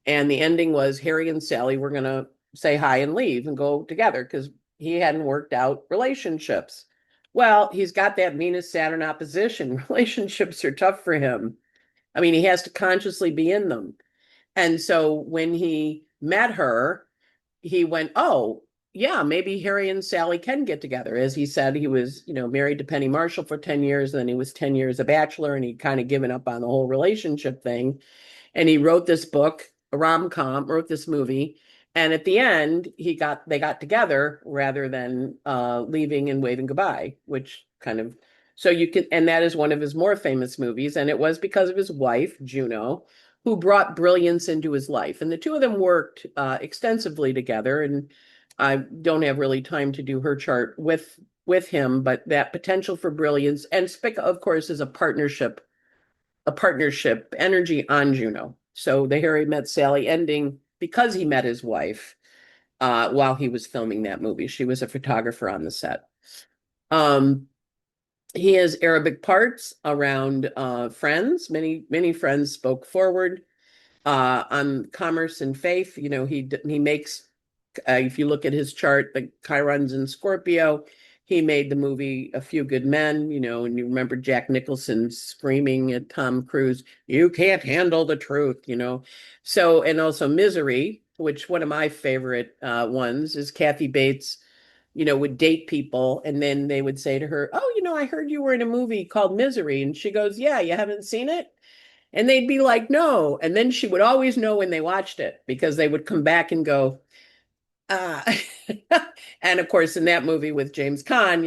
Speaker 1: And the ending was Harry and Sally were going to say hi and leave and go together because he hadn't worked out relationships. Well, he's got that Venus Saturn opposition. Relationships are tough for him. I mean, he has to consciously be in them. And so when he met her, he went, oh, yeah, maybe Harry and Sally can get together. As he said, he was, married to Penny Marshall for 10 years, and then he was 10 years a bachelor, and he'd kind of given up on the whole relationship thing. And he wrote this book, a rom-com, wrote this movie. And at the end, they got together rather than leaving and waving goodbye, which kind of so you can, and that is one of his more famous movies. And it was because of his wife, Juno, who brought brilliance into his life. And the two of them worked extensively together. And I don't have really time to do her chart with him, but that potential for brilliance and Spica, of course, is a partnership energy on Juno. So the Harry Met Sally ending because he met his wife while he was filming that movie. She was a photographer on the set. He has Arabic parts around friends. Many friends spoke forward on commerce and faith. He makes if you look at his chart, the Chiron's in Scorpio. He made the movie A Few Good Men, and you remember Jack Nicholson screaming at Tom Cruise, "You can't handle the truth." So, and also Misery, which one of my favorite ones is Kathy Bates, would date people and then they would say to her, "Oh, I heard you were in a movie called Misery." And she goes, "Yeah, you haven't seen it?" And they'd be like, "No." And then she would always know when they watched it because they would come back and go, uh, and of course, in that movie with James Caan,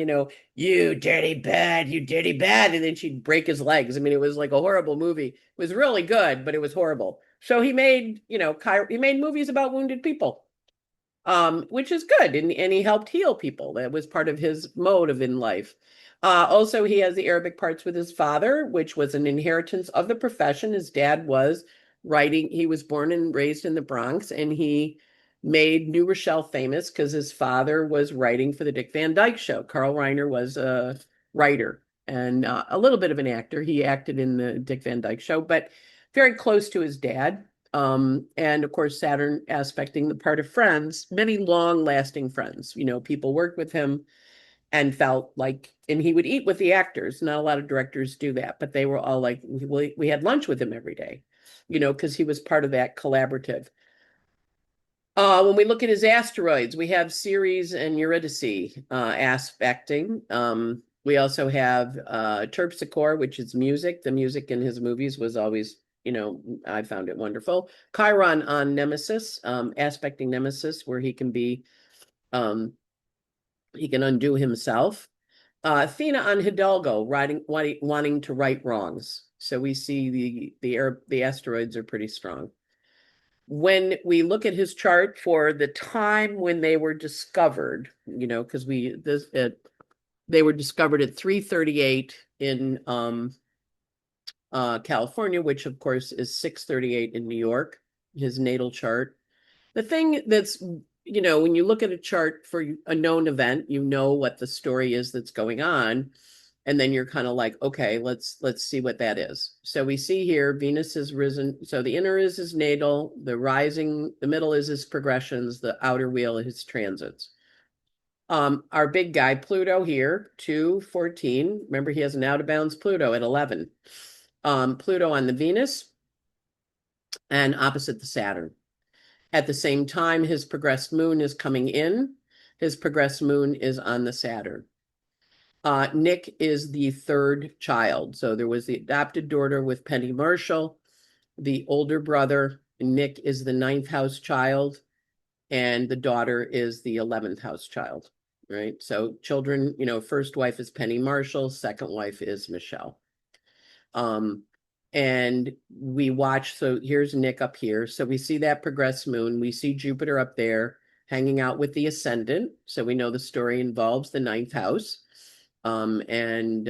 Speaker 1: "You dirty bad, you dirty bad." And then she'd break his legs. I mean, it was like a horrible movie. It was really good, but it was horrible. So he made, he made movies about wounded people, which is good. And he helped heal people. That was part of his motive in life. Also, he has the Arabic parts with his father, which was an inheritance of the profession. His dad was writing. He was born and raised in the Bronx, and he made New Rochelle famous because his father was writing for the Dick Van Dyke Show. Carl Reiner was a writer and a little bit of an actor. He acted in the Dick Van Dyke Show, but very close to his dad. And of course, Saturn aspecting the part of friends, many long-lasting friends. People worked with him and felt like, and he would eat with the actors. Not a lot of directors do that, but they were all like, we had lunch with him every day, because he was part of that collaborative. When we look at his asteroids, we have Ceres and Eurydice aspecting. We also have Terpsichore, which is music. The music in his movies was always, I found it wonderful. Chiron on Nemesis, aspecting Nemesis, where he can undo himself. Athena on Hidalgo, wanting to right wrongs. So we see the asteroids are pretty strong. When we look at his chart for the time when they were discovered, because they were discovered at 3:38 in California, which of course is 6:38 in New York, his natal chart. The thing that's, when you look at a chart for a known event, you know what the story is that's going on. And then you're kind of like, okay, let's see what that is. So we see here Venus has risen. So the inner is his natal, the middle is his progressions, the outer wheel is his transits. Our big guy, Pluto here, 214. Remember, he has an out of bounds Pluto at 11. Pluto on the Venus and opposite the Saturn. At the same time, his progressed moon is coming in. His progressed moon is on the Saturn. Nick is the third child. So there was the adopted daughter with Penny Marshall, the older brother. Nick is the ninth house child, and the daughter is the 11th house child, right? So children, first wife is Penny Marshall, second wife is Michelle. And we watch, so here's Nick up here. So we see that progressed moon. We see Jupiter up there hanging out with the ascendant. So we know the story involves the ninth house. And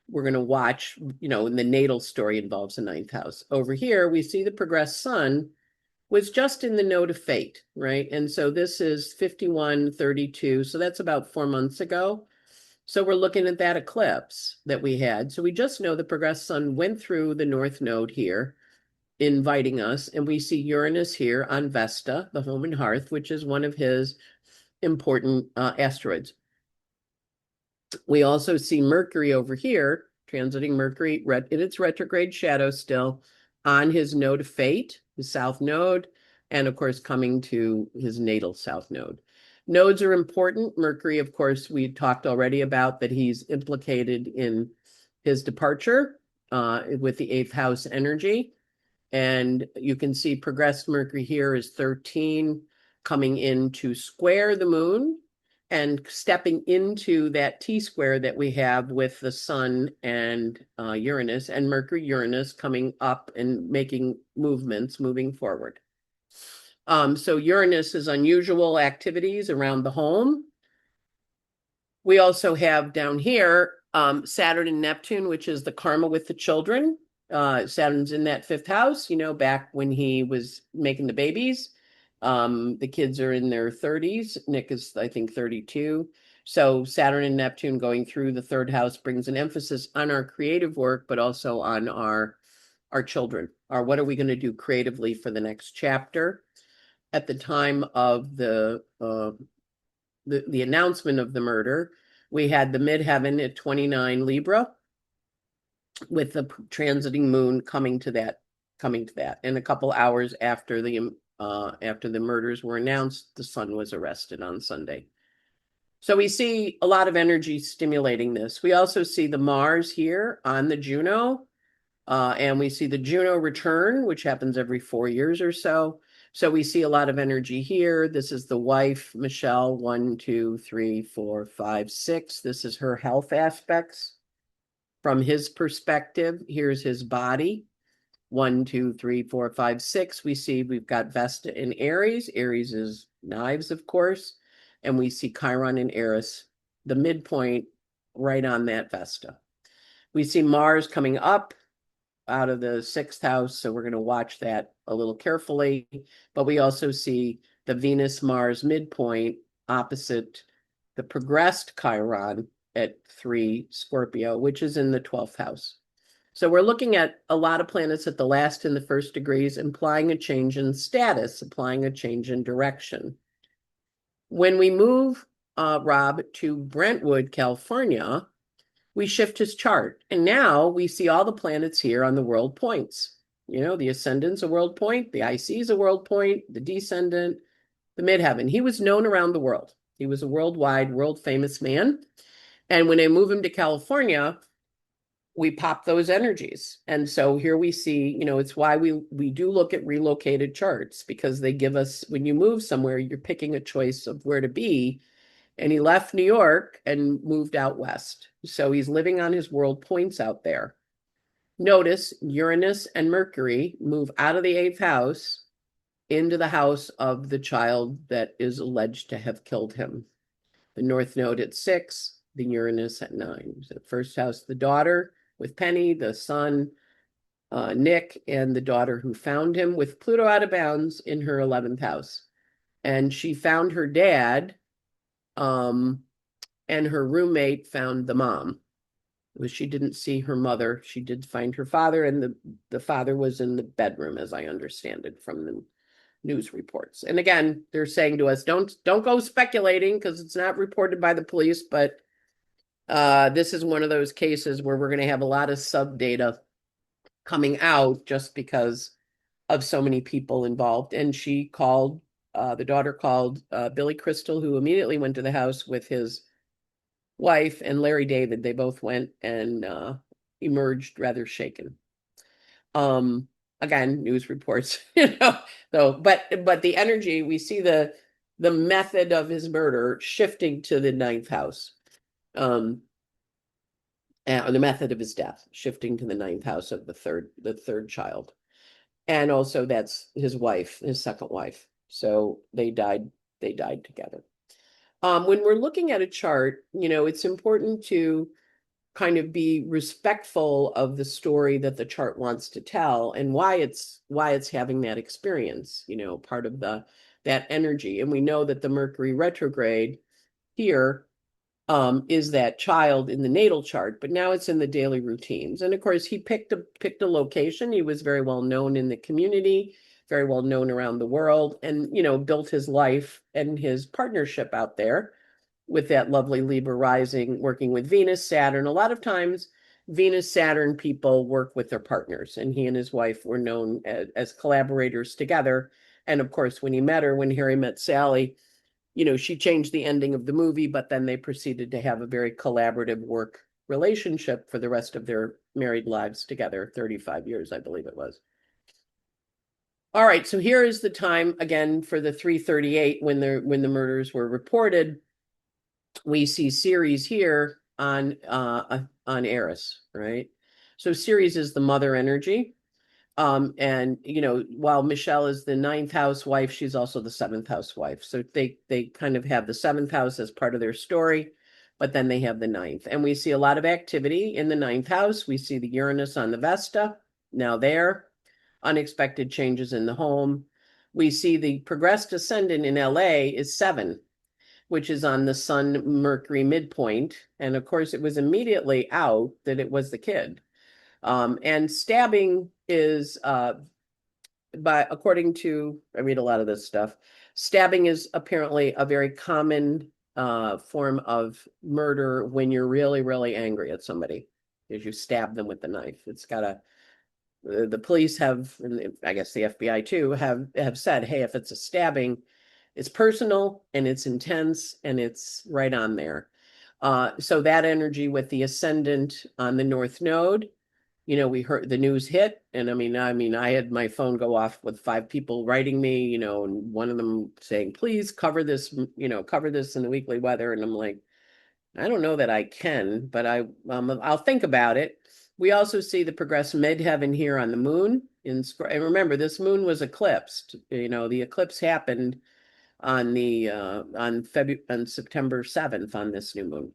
Speaker 1: we're going to watch, and the natal story involves the ninth house. Over here, we see the progressed sun was just in the node of fate, right? And so this is 5132. So that's about 4 months ago. So we're looking at that eclipse that we had. So we just know the progressed sun went through the north node here, inviting us, and we see Uranus here on Vesta, the home and hearth, which is one of his important asteroids. We also see Mercury over here, transiting Mercury in its retrograde shadow still on his node of fate, his south node, and of course coming to his natal south node. Nodes are important. Mercury, of course, we talked already about that he's implicated in his departure with the eighth house energy. And you can see progressed Mercury here is 13, coming in to square the moon and stepping into that T-square that we have with the sun and Uranus, and Mercury Uranus coming up and making movements moving forward. So Uranus is unusual activities around the home. We also have down here Saturn and Neptune, which is the karma with the children. Saturn's in that fifth house, back when he was making the babies. The kids are in their 30s. Nick is, I think, 32. So Saturn and Neptune going through the third house brings an emphasis on our creative work, but also on our children. What are we going to do creatively for the next chapter? At the time of the announcement of the murder, we had the midheaven at 29 Libra, with the transiting moon coming to that. And a couple hours after the murders were announced, the sun was arrested on Sunday. So we see a lot of energy stimulating this. We also see the Mars here on the Juno, and we see the Juno return, which happens every 4 years or so. So we see a lot of energy here. This is the wife, Michelle, 1, 2, 3, 4, 5, 6. This is her health aspects. From his perspective, here's his body. 1, 2, 3, 4, 5, 6. We see we've got Vesta in Aries. Aries is knives, of course. And we see Chiron in Eris, the midpoint right on that Vesta. We see Mars coming up out of the sixth house, so we're going to watch that a little carefully. But we also see the Venus-Mars midpoint opposite the progressed Chiron at 3 Scorpio, which is in the 12th house. So we're looking at a lot of planets at the last and the first degrees, implying a change in status, implying a change in direction. When we move Rob to Brentwood, California, we shift his chart. And now we see all the planets here on the world points. The ascendant's a world point, the IC is a world point, the descendant, the midheaven. He was known around the world. He was a worldwide, world famous man. And when I move him to California, we pop those energies. And so here we see, it's why we do look at relocated charts, because they give us, when you move somewhere, you're picking a choice of where to be. And he left New York and moved out west. So he's living on his world points out there. Notice Uranus and Mercury move out of the eighth house into the house of the child that is alleged to have killed him. The North Node at 6, the Uranus at 9. So the first house, the daughter with Penny, the son, Nick, and the daughter who found him, with Pluto out of bounds in her 11th house. And she found her dad, and her roommate found the mom. She didn't see her mother. She did find her father, and the father was in the bedroom, as I understand it from the news reports. And again, they're saying to us, don't go speculating, because it's not reported by the police, but this is one of those cases where we're going to have a lot of sub data coming out just because of so many people involved. And she called, the daughter called Billy Crystal, who immediately went to the house with his wife, and Larry David. They both went and emerged rather shaken. Again, news reports, though, but the energy, we see the method of his murder shifting to the ninth house. Or the method of his death shifting to the ninth house of the third child. And also that's his wife, his second wife. So they died together. When we're looking at a chart, it's important to kind of be respectful of the story that the chart wants to tell and why it's having that experience, part of that energy. And we know that the Mercury retrograde here is that child in the natal chart, but now it's in the daily routines. And of course, he picked a location. He was very well known in the community, very well known around the world, and built his life and his partnership out there with that lovely Libra rising, working with Venus, Saturn. A lot of times, Venus, Saturn people work with their partners, and he and his wife were known as collaborators together. And of course, when Harry met Sally, she changed the ending of the movie, but then they proceeded to have a very collaborative work relationship for the rest of their married lives together, 35 years, I believe it was. All right, so here is the time again for the 338 when the murders were reported. We see Ceres here on Eris, right? So Ceres is the mother energy. And while Michelle is the ninth house wife, she's also the seventh house wife. So they kind of have the seventh house as part of their story, but then they have the ninth. And we see a lot of activity in the ninth house. We see the Uranus on the Vesta, now there, unexpected changes in the home. We see the progressed ascendant in LA is 7, which is on the Sun Mercury midpoint. And of course, it was immediately out that it was the kid. And stabbing is, according to, I read a lot of this stuff, stabbing is apparently a very common form of murder when you're really, really angry at somebody, is you stab them with the knife. The police have, and I guess the FBI too, have said, hey, if it's a stabbing, it's personal and it's intense and it's right on there. So that energy with the ascendant on the North Node, we heard the news hit, and I mean, I had my phone go off with 5 people writing me, and one of them saying, please cover this in the weekly weather. And I'm like, I don't know that I can, but I'll think about it. We also see the progressed midheaven here on the moon and remember, this moon was eclipsed. The eclipse happened on September 7th on this new moon.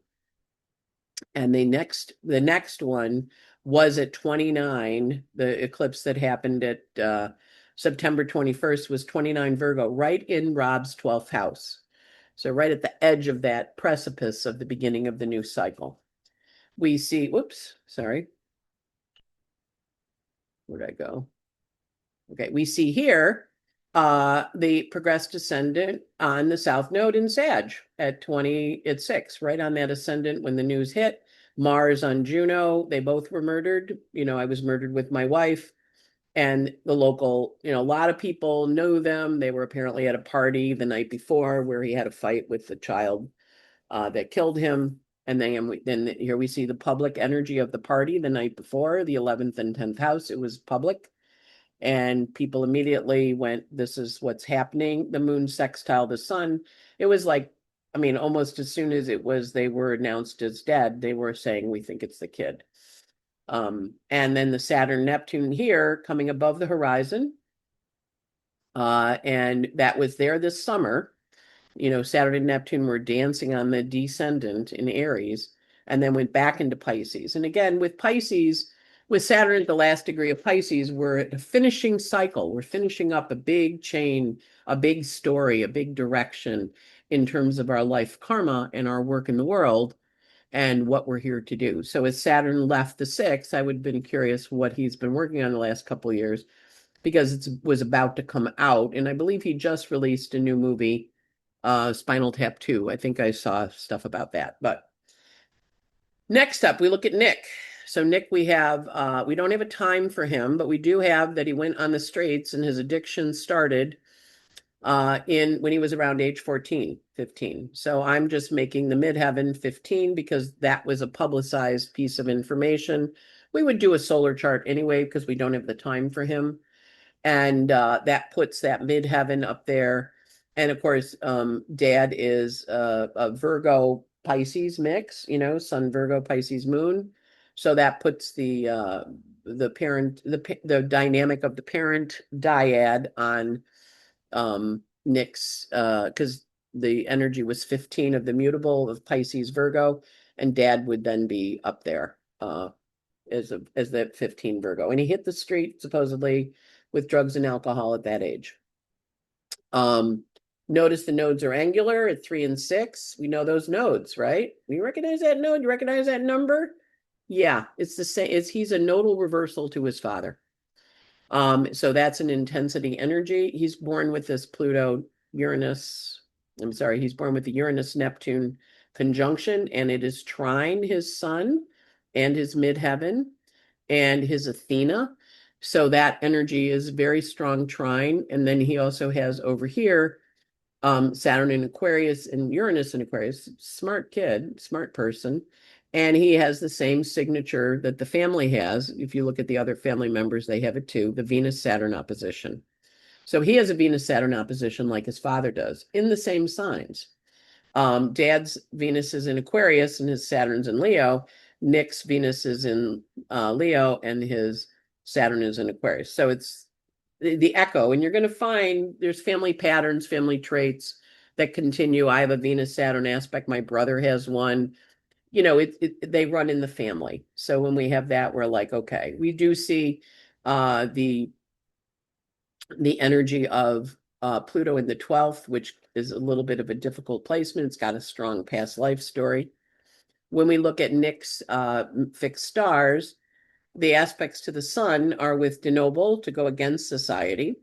Speaker 1: And the next one was at 29. The eclipse that happened at September 21st was 29 Virgo, right in Rob's 12th house. So right at the edge of that precipice of the beginning of the new cycle. We see, whoops, sorry. Where'd I go? Okay, we see here the progressed ascendant on the South Node in Sag at 6, right on that ascendant when the news hit. Mars on Juno, they both were murdered. I was murdered with my wife, and the local, a lot of people know them. They were apparently at a party the night before where he had a fight with the child that killed him. And then here we see the public energy of the party the night before, the 11th and 10th house. It was public. And people immediately went, this is what's happening. The moon sextile the sun. It was like, almost as soon as they were announced as dead, they were saying, we think it's the kid. And then the Saturn Neptune here coming above the horizon. And that was there this summer. Saturn and Neptune were dancing on the descendant in Aries and then went back into Pisces. And again, with Pisces, with Saturn at the last degree of Pisces, we're at a finishing cycle. We're finishing up a big chain, a big story, a big direction in terms of our life karma and our work in the world and what we're here to do. So as Saturn left the 6th, I would have been curious what he's been working on the last couple of years because it was about to come out. And I believe he just released a new movie, Spinal Tap 2. I think I saw stuff about that. But next up, we look at Nick. So Nick, we don't have a time for him, but we do have that he went on the straights and his addiction started when he was around age 14, 15. So I'm just making the midheaven 15 because that was a publicized piece of information. We would do a solar chart anyway because we don't have the time for him. And that puts that midheaven up there. And of course, Dad is a Virgo Pisces mix, Sun Virgo Pisces Moon. So that puts the parent, the dynamic of the parent dyad on Nick's, because the energy was 15 of the mutable of Pisces Virgo. and dad would then be up there as the 15 Virgo. And he hit the street supposedly with drugs and alcohol at that age. Notice the nodes are angular at 3 and 6. We know those nodes, right? You recognize that node? You recognize that number? Yeah, it's the same. He's a nodal reversal to his father. So that's an intensity energy. He's born with this Pluto Uranus. I'm sorry, he's born with the Uranus Neptune conjunction, and it is trine his sun and his midheaven and his Athena. So that energy is very strong trine. And then he also has over here Saturn in Aquarius and Uranus in Aquarius. Smart kid, smart person. And he has the same signature that the family has. If you look at the other family members, they have it too, the Venus-Saturn opposition. So he has a Venus-Saturn opposition like his father does in the same signs. Dad's Venus is in Aquarius and his Saturn's in Leo. Nick's Venus is in Leo and his Saturn is in Aquarius. So it's the echo, and you're going to find there's family patterns, family traits that continue. I have a Venus-Saturn aspect. My brother has one. They run in the family. So when we have that, we're like, okay, we do see the energy of Pluto in the 12th, which is a little bit of a difficult placement. It's got a strong past life story. When we look at Nick's fixed stars, the aspects to the sun are with Denoble to go against society,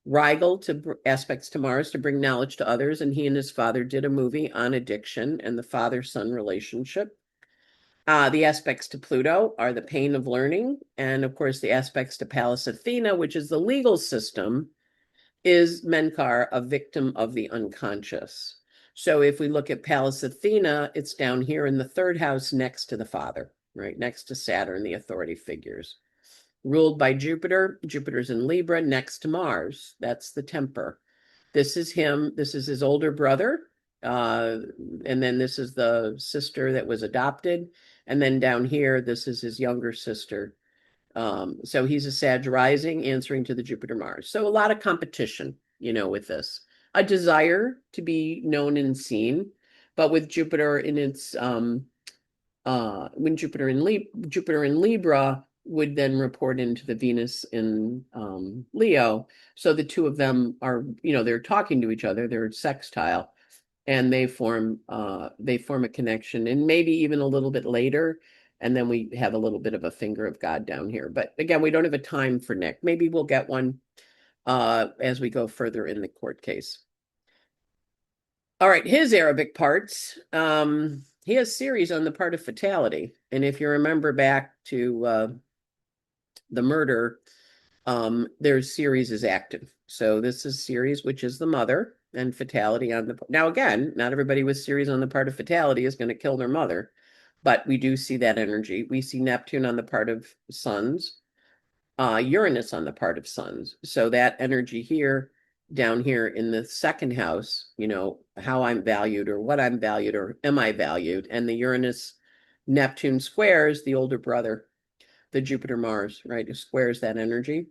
Speaker 1: Rigel to aspects to Mars to bring knowledge to others, and he and his father did a movie on addiction and the father-son relationship. The aspects to Pluto are the pain of learning, and of course the aspects to Pallas Athena, which is the legal system, is Menkar, a victim of the unconscious. So if we look at Pallas Athena, it's down here in the third house next to the father, right? Next to Saturn, the authority figures. Ruled by Jupiter. Jupiter's in Libra next to Mars. That's the temper. This is him. This is his older brother. And then this is the sister that was adopted. And then down here, this is his younger sister. So he's a Sag rising, answering to the Jupiter Mars. So a lot of competition, with this. A desire to be known and seen, but with Jupiter in its when Jupiter in Libra would then report into the Venus in Leo. So the two of them are, they're talking to each other, they're sextile, and they form a connection, and maybe even a little bit later. And then we have a little bit of a finger of God down here. But again, we don't have a time for Nick. Maybe we'll get one as we go further in the court case. All right, his Arabic parts. He has Ceres on the part of fatality. And if you remember back to the murder, there's Ceres is active. So this is Ceres, which is the mother, and fatality on the... Now, again, not everybody with Ceres on the part of fatality is going to kill their mother, but we do see that energy. We see Neptune on the part of sons, Uranus on the part of sons. So that energy here, down here in the second house, how I'm valued or what I'm valued or am I valued? And the Uranus Neptune squares the older brother, the Jupiter Mars, right? It squares that energy.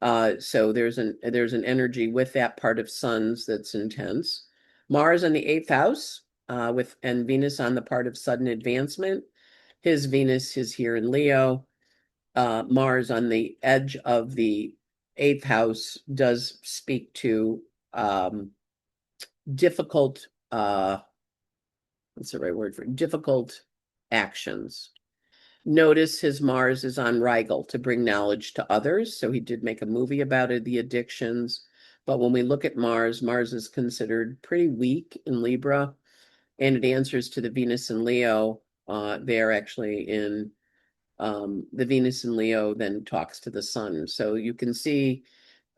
Speaker 1: So there's an energy with that part of sons that's intense. Mars in the 8th house, and Venus on the part of sudden advancement. His Venus is here in Leo. Mars on the edge of the 8th house does speak to difficult, what's the right word for it? Difficult actions. Notice his Mars is on Rigel to bring knowledge to others. So he did make a movie about it, the addictions. But when we look at Mars, Mars is considered pretty weak in Libra, and it answers to the Venus in Leo. They're actually in the Venus in Leo then talks to the sun. So you can see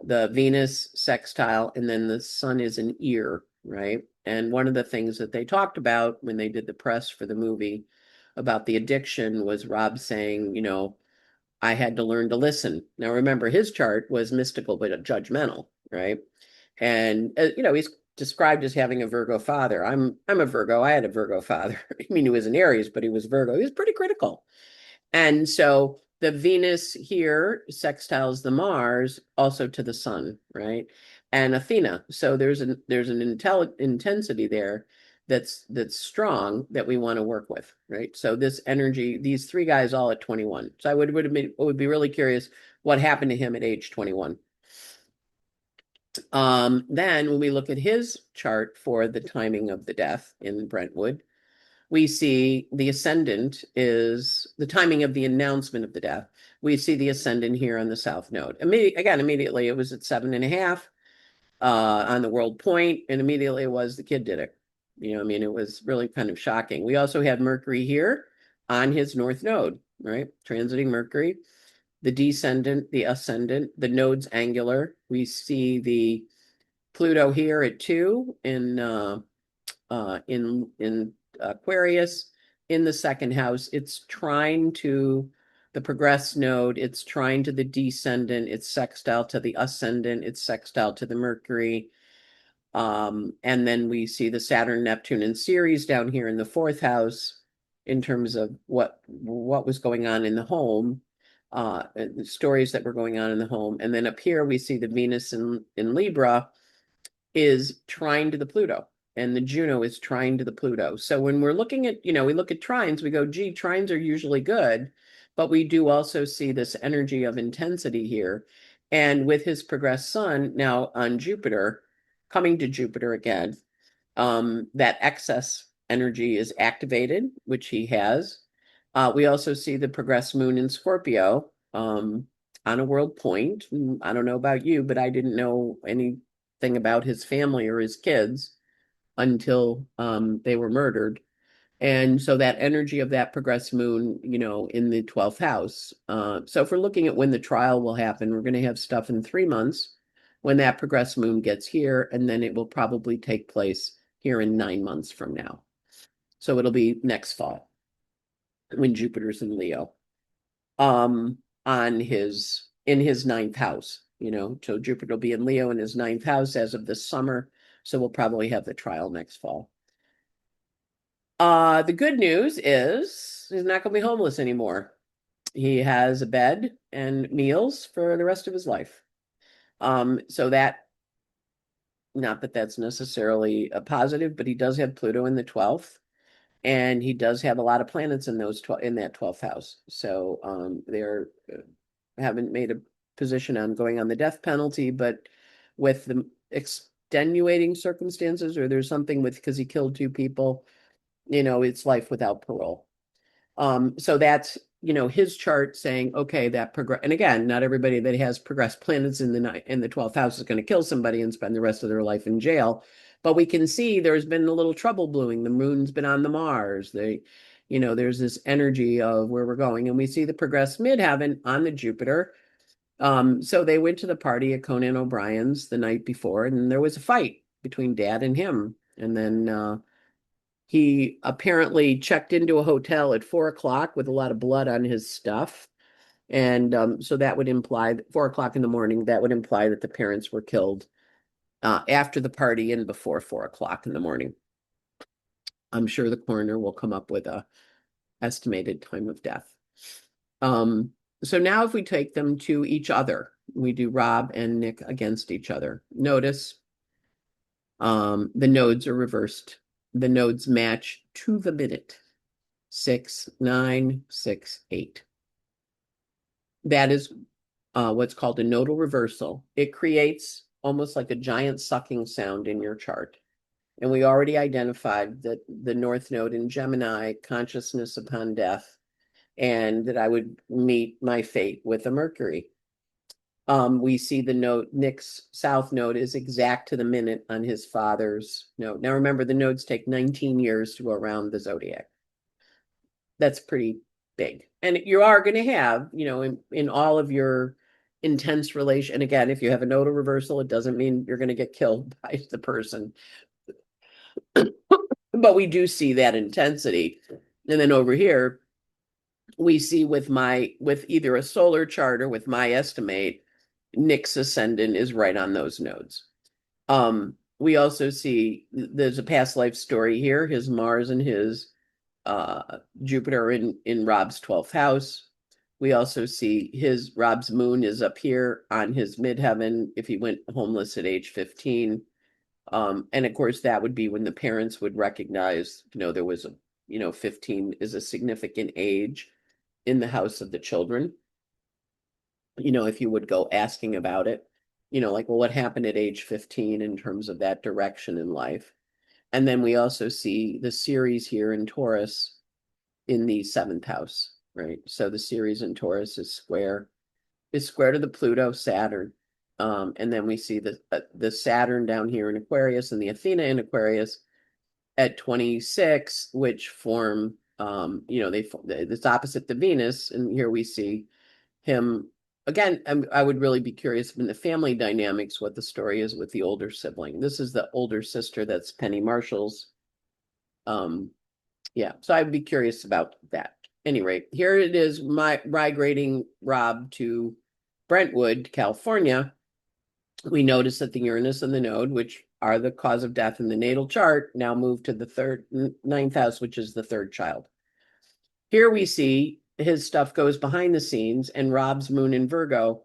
Speaker 1: the Venus sextile, and then the sun is an ear, right? And one of the things that they talked about when they did the press for the movie about the addiction was Rob saying, I had to learn to listen. Now, remember, his chart was mystical but judgmental, right? And he's described as having a Virgo father. I'm a Virgo. I had a Virgo father. I mean, he was an Aries, but he was Virgo. He was pretty critical. And so the Venus here sextiles the Mars also to the sun, right? And Athena. So there's an intensity there. that's strong that we want to work with, right? So this energy, these three guys all at 21. So I would be really curious what happened to him at age 21. Then when we look at his chart for the timing of the death in Brentwood, we see the ascendant is the timing of the announcement of the death. We see the ascendant here on the south node. Immediately it was at 7.5 on the world point, and immediately it was the kid did it. I mean, it was really kind of shocking. We also had Mercury here on his north node, right? Transiting Mercury, the descendant, the ascendant, the node's angular. We see the Pluto here at 2 in Aquarius in the second house. It's trine to the progress node, it's trine to the descendant, it's sextile to the ascendant, it's sextile to the Mercury. And then we see the Saturn, Neptune, and Ceres down here in the fourth house in terms of what was going on in the home, the stories that were going on in the home. And then up here we see the Venus in Libra is trine to the Pluto, and the Juno is trine to the Pluto. So when we're looking at, we look at trines, we go, gee, trines are usually good, but we do also see this energy of intensity here. And with his progressed sun now on Jupiter, coming to Jupiter again, that excess energy is activated, which he has. We also see the progressed moon in Scorpio on a world point. I don't know about you, but I didn't know anything about his family or his kids until they were murdered. And so that energy of that progressed moon, in the 12th house. So if we're looking at when the trial will happen, we're going to have stuff in 3 months when that progressed moon gets here, and then it will probably take place here in 9 months from now. So it'll be next fall when Jupiter's in Leo, in his ninth house, so Jupiter will be in Leo in his ninth house as of this summer. So we'll probably have the trial next fall. The good news is he's not going to be homeless anymore. He has a bed and meals for the rest of his life. So that, not that that's necessarily a positive, but he does have Pluto in the 12th, and he does have a lot of planets in that 12th house. So they're haven't made a position on going on the death penalty, but with the extenuating circumstances, or there's something because he killed 2 people, it's life without parole. So that's, his chart saying, okay, that progress. And again, not everybody that has progressed planets in the 12th house is going to kill somebody and spend the rest of their life in jail. But we can see there's been a little trouble brewing. The moon's been on the Mars. There's this energy of where we're going, and we see the progressed midheaven on the Jupiter. So they went to the party at Conan O'Brien's the night before, and there was a fight between Dad and him. And then he apparently checked into a hotel at 4 o'clock with a lot of blood on his stuff. And so that would imply that 4 o'clock in the morning, that would imply that the parents were killed after the party and before 4 o'clock in the morning. I'm sure the coroner will come up with a estimated time of death. So now if we take them to each other, we do Rob and Nick against each other. Notice the nodes are reversed. The nodes match to the minute. 6, 9, 6, 8. That is what's called a nodal reversal. It creates almost like a giant sucking sound in your chart. And we already identified that the North Node in Gemini, consciousness upon death, and that I would meet my fate with a Mercury. We see the node, Nick's South Node is exact to the minute on his father's node. Now remember, the nodes take 19 years to go around the zodiac. That's pretty big. And you are going to have, in all of your intense relation, and again, if you have a nodal reversal, it doesn't mean you're going to get killed by the person. But we do see that intensity. And then over here, we see with either a solar chart or with my estimate, Nick's ascendant is right on those nodes. We also see there's a past life story here, his Mars and his Jupiter in Rob's 12th house. We also see Rob's moon is up here on his midheaven if he went homeless at age 15. And of course, that would be when the parents would recognize, there was 15 is a significant age in the house of the children. If you would go asking about it, like, well, what happened at age 15 in terms of that direction in life? And then we also see the Ceres here in Taurus in the seventh house, right? So the Ceres in Taurus is square to the Pluto Saturn. And then we see the Saturn down here in Aquarius and the Athena in Aquarius at 26, which form, it's opposite the Venus. And here we see him again. I would really be curious in the family dynamics what the story is with the older sibling. This is the older sister that's Penny Marshall's. Yeah, so I'd be curious about that. Anyway, here it is, my migrating Rob to Brentwood, California. We notice that the Uranus and the node, which are the cause of death in the natal chart, now move to the ninth house, which is the third child. Here we see his stuff goes behind the scenes, and Rob's moon in Virgo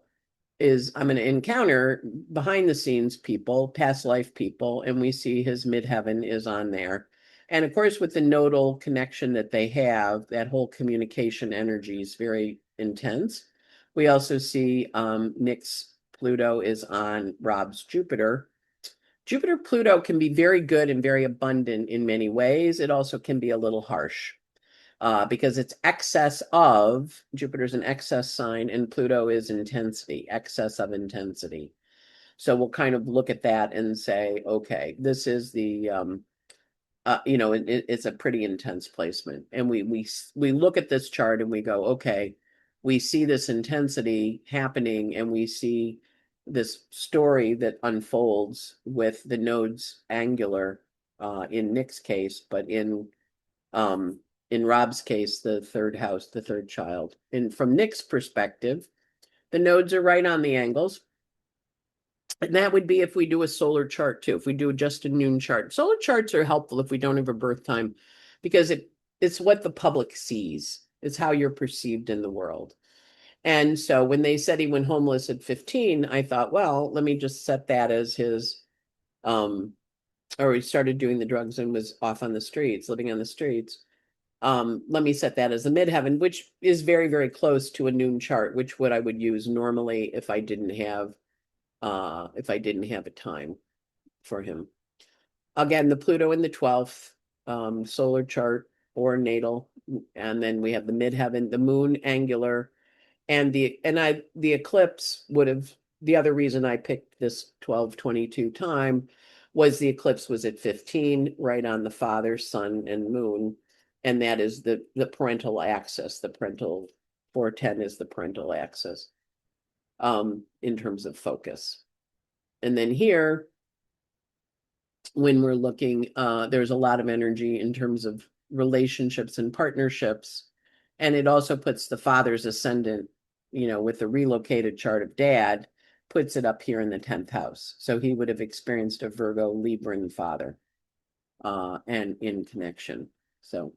Speaker 1: I'm going to encounter behind the scenes people, past life people, and we see his midheaven is on there. And of course, with the nodal connection that they have, that whole communication energy is very intense. We also see Nick's Pluto is on Rob's Jupiter. Jupiter Pluto can be very good and very abundant in many ways. It also can be a little harsh because it's Jupiter's an excess sign, and Pluto is intensity, excess of intensity. So we'll kind of look at that and say, okay, this is it's a pretty intense placement. And we look at this chart and we go, okay, we see this intensity happening, and we see this story that unfolds with the nodes angular in Nick's case, but in Rob's case, the third house, the third child. And from Nick's perspective, the nodes are right on the angles. And that would be if we do a solar chart too, if we do just a noon chart. Solar charts are helpful if we don't have a birth time because it's what the public sees. It's how you're perceived in the world. And so when they said he went homeless at 15, I thought, well, let me just set that as his, or he started doing the drugs and was off on the streets, living on the streets. Let me set that as the midheaven, which is very, very close to a noon chart, which what I would use normally if I didn't have a time for him. Again, the Pluto in the 12th solar chart or natal, and then we have the midheaven, the moon angular, and the eclipse would have, the other reason I picked this 12/22 time was the eclipse was at 15, right on the father, sun, and moon. And that is the parental axis. The parental 410 is the parental axis in terms of focus. And then here, when we're looking, there's a lot of energy in terms of relationships and partnerships. And it also puts the father's ascendant, with the relocated chart of dad, puts it up here in the 10th house. So he would have experienced a Virgo Libran father and in connection. So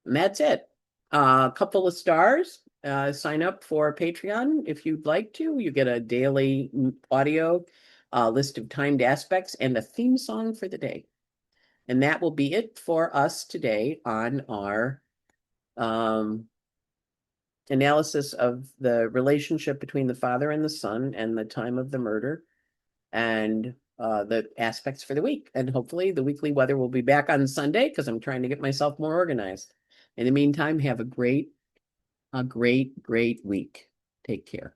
Speaker 1: and that's it. A couple of stars. Sign up for Patreon if you'd like to. You get a daily audio list of timed aspects and a theme song for the day. And that will be it for us today on our analysis of the relationship between the father and the son and the time of the murder and the aspects for the week. And hopefully the weekly weather will be back on Sunday because I'm trying to get myself more organized. In the meantime, have a great, great week. Take care.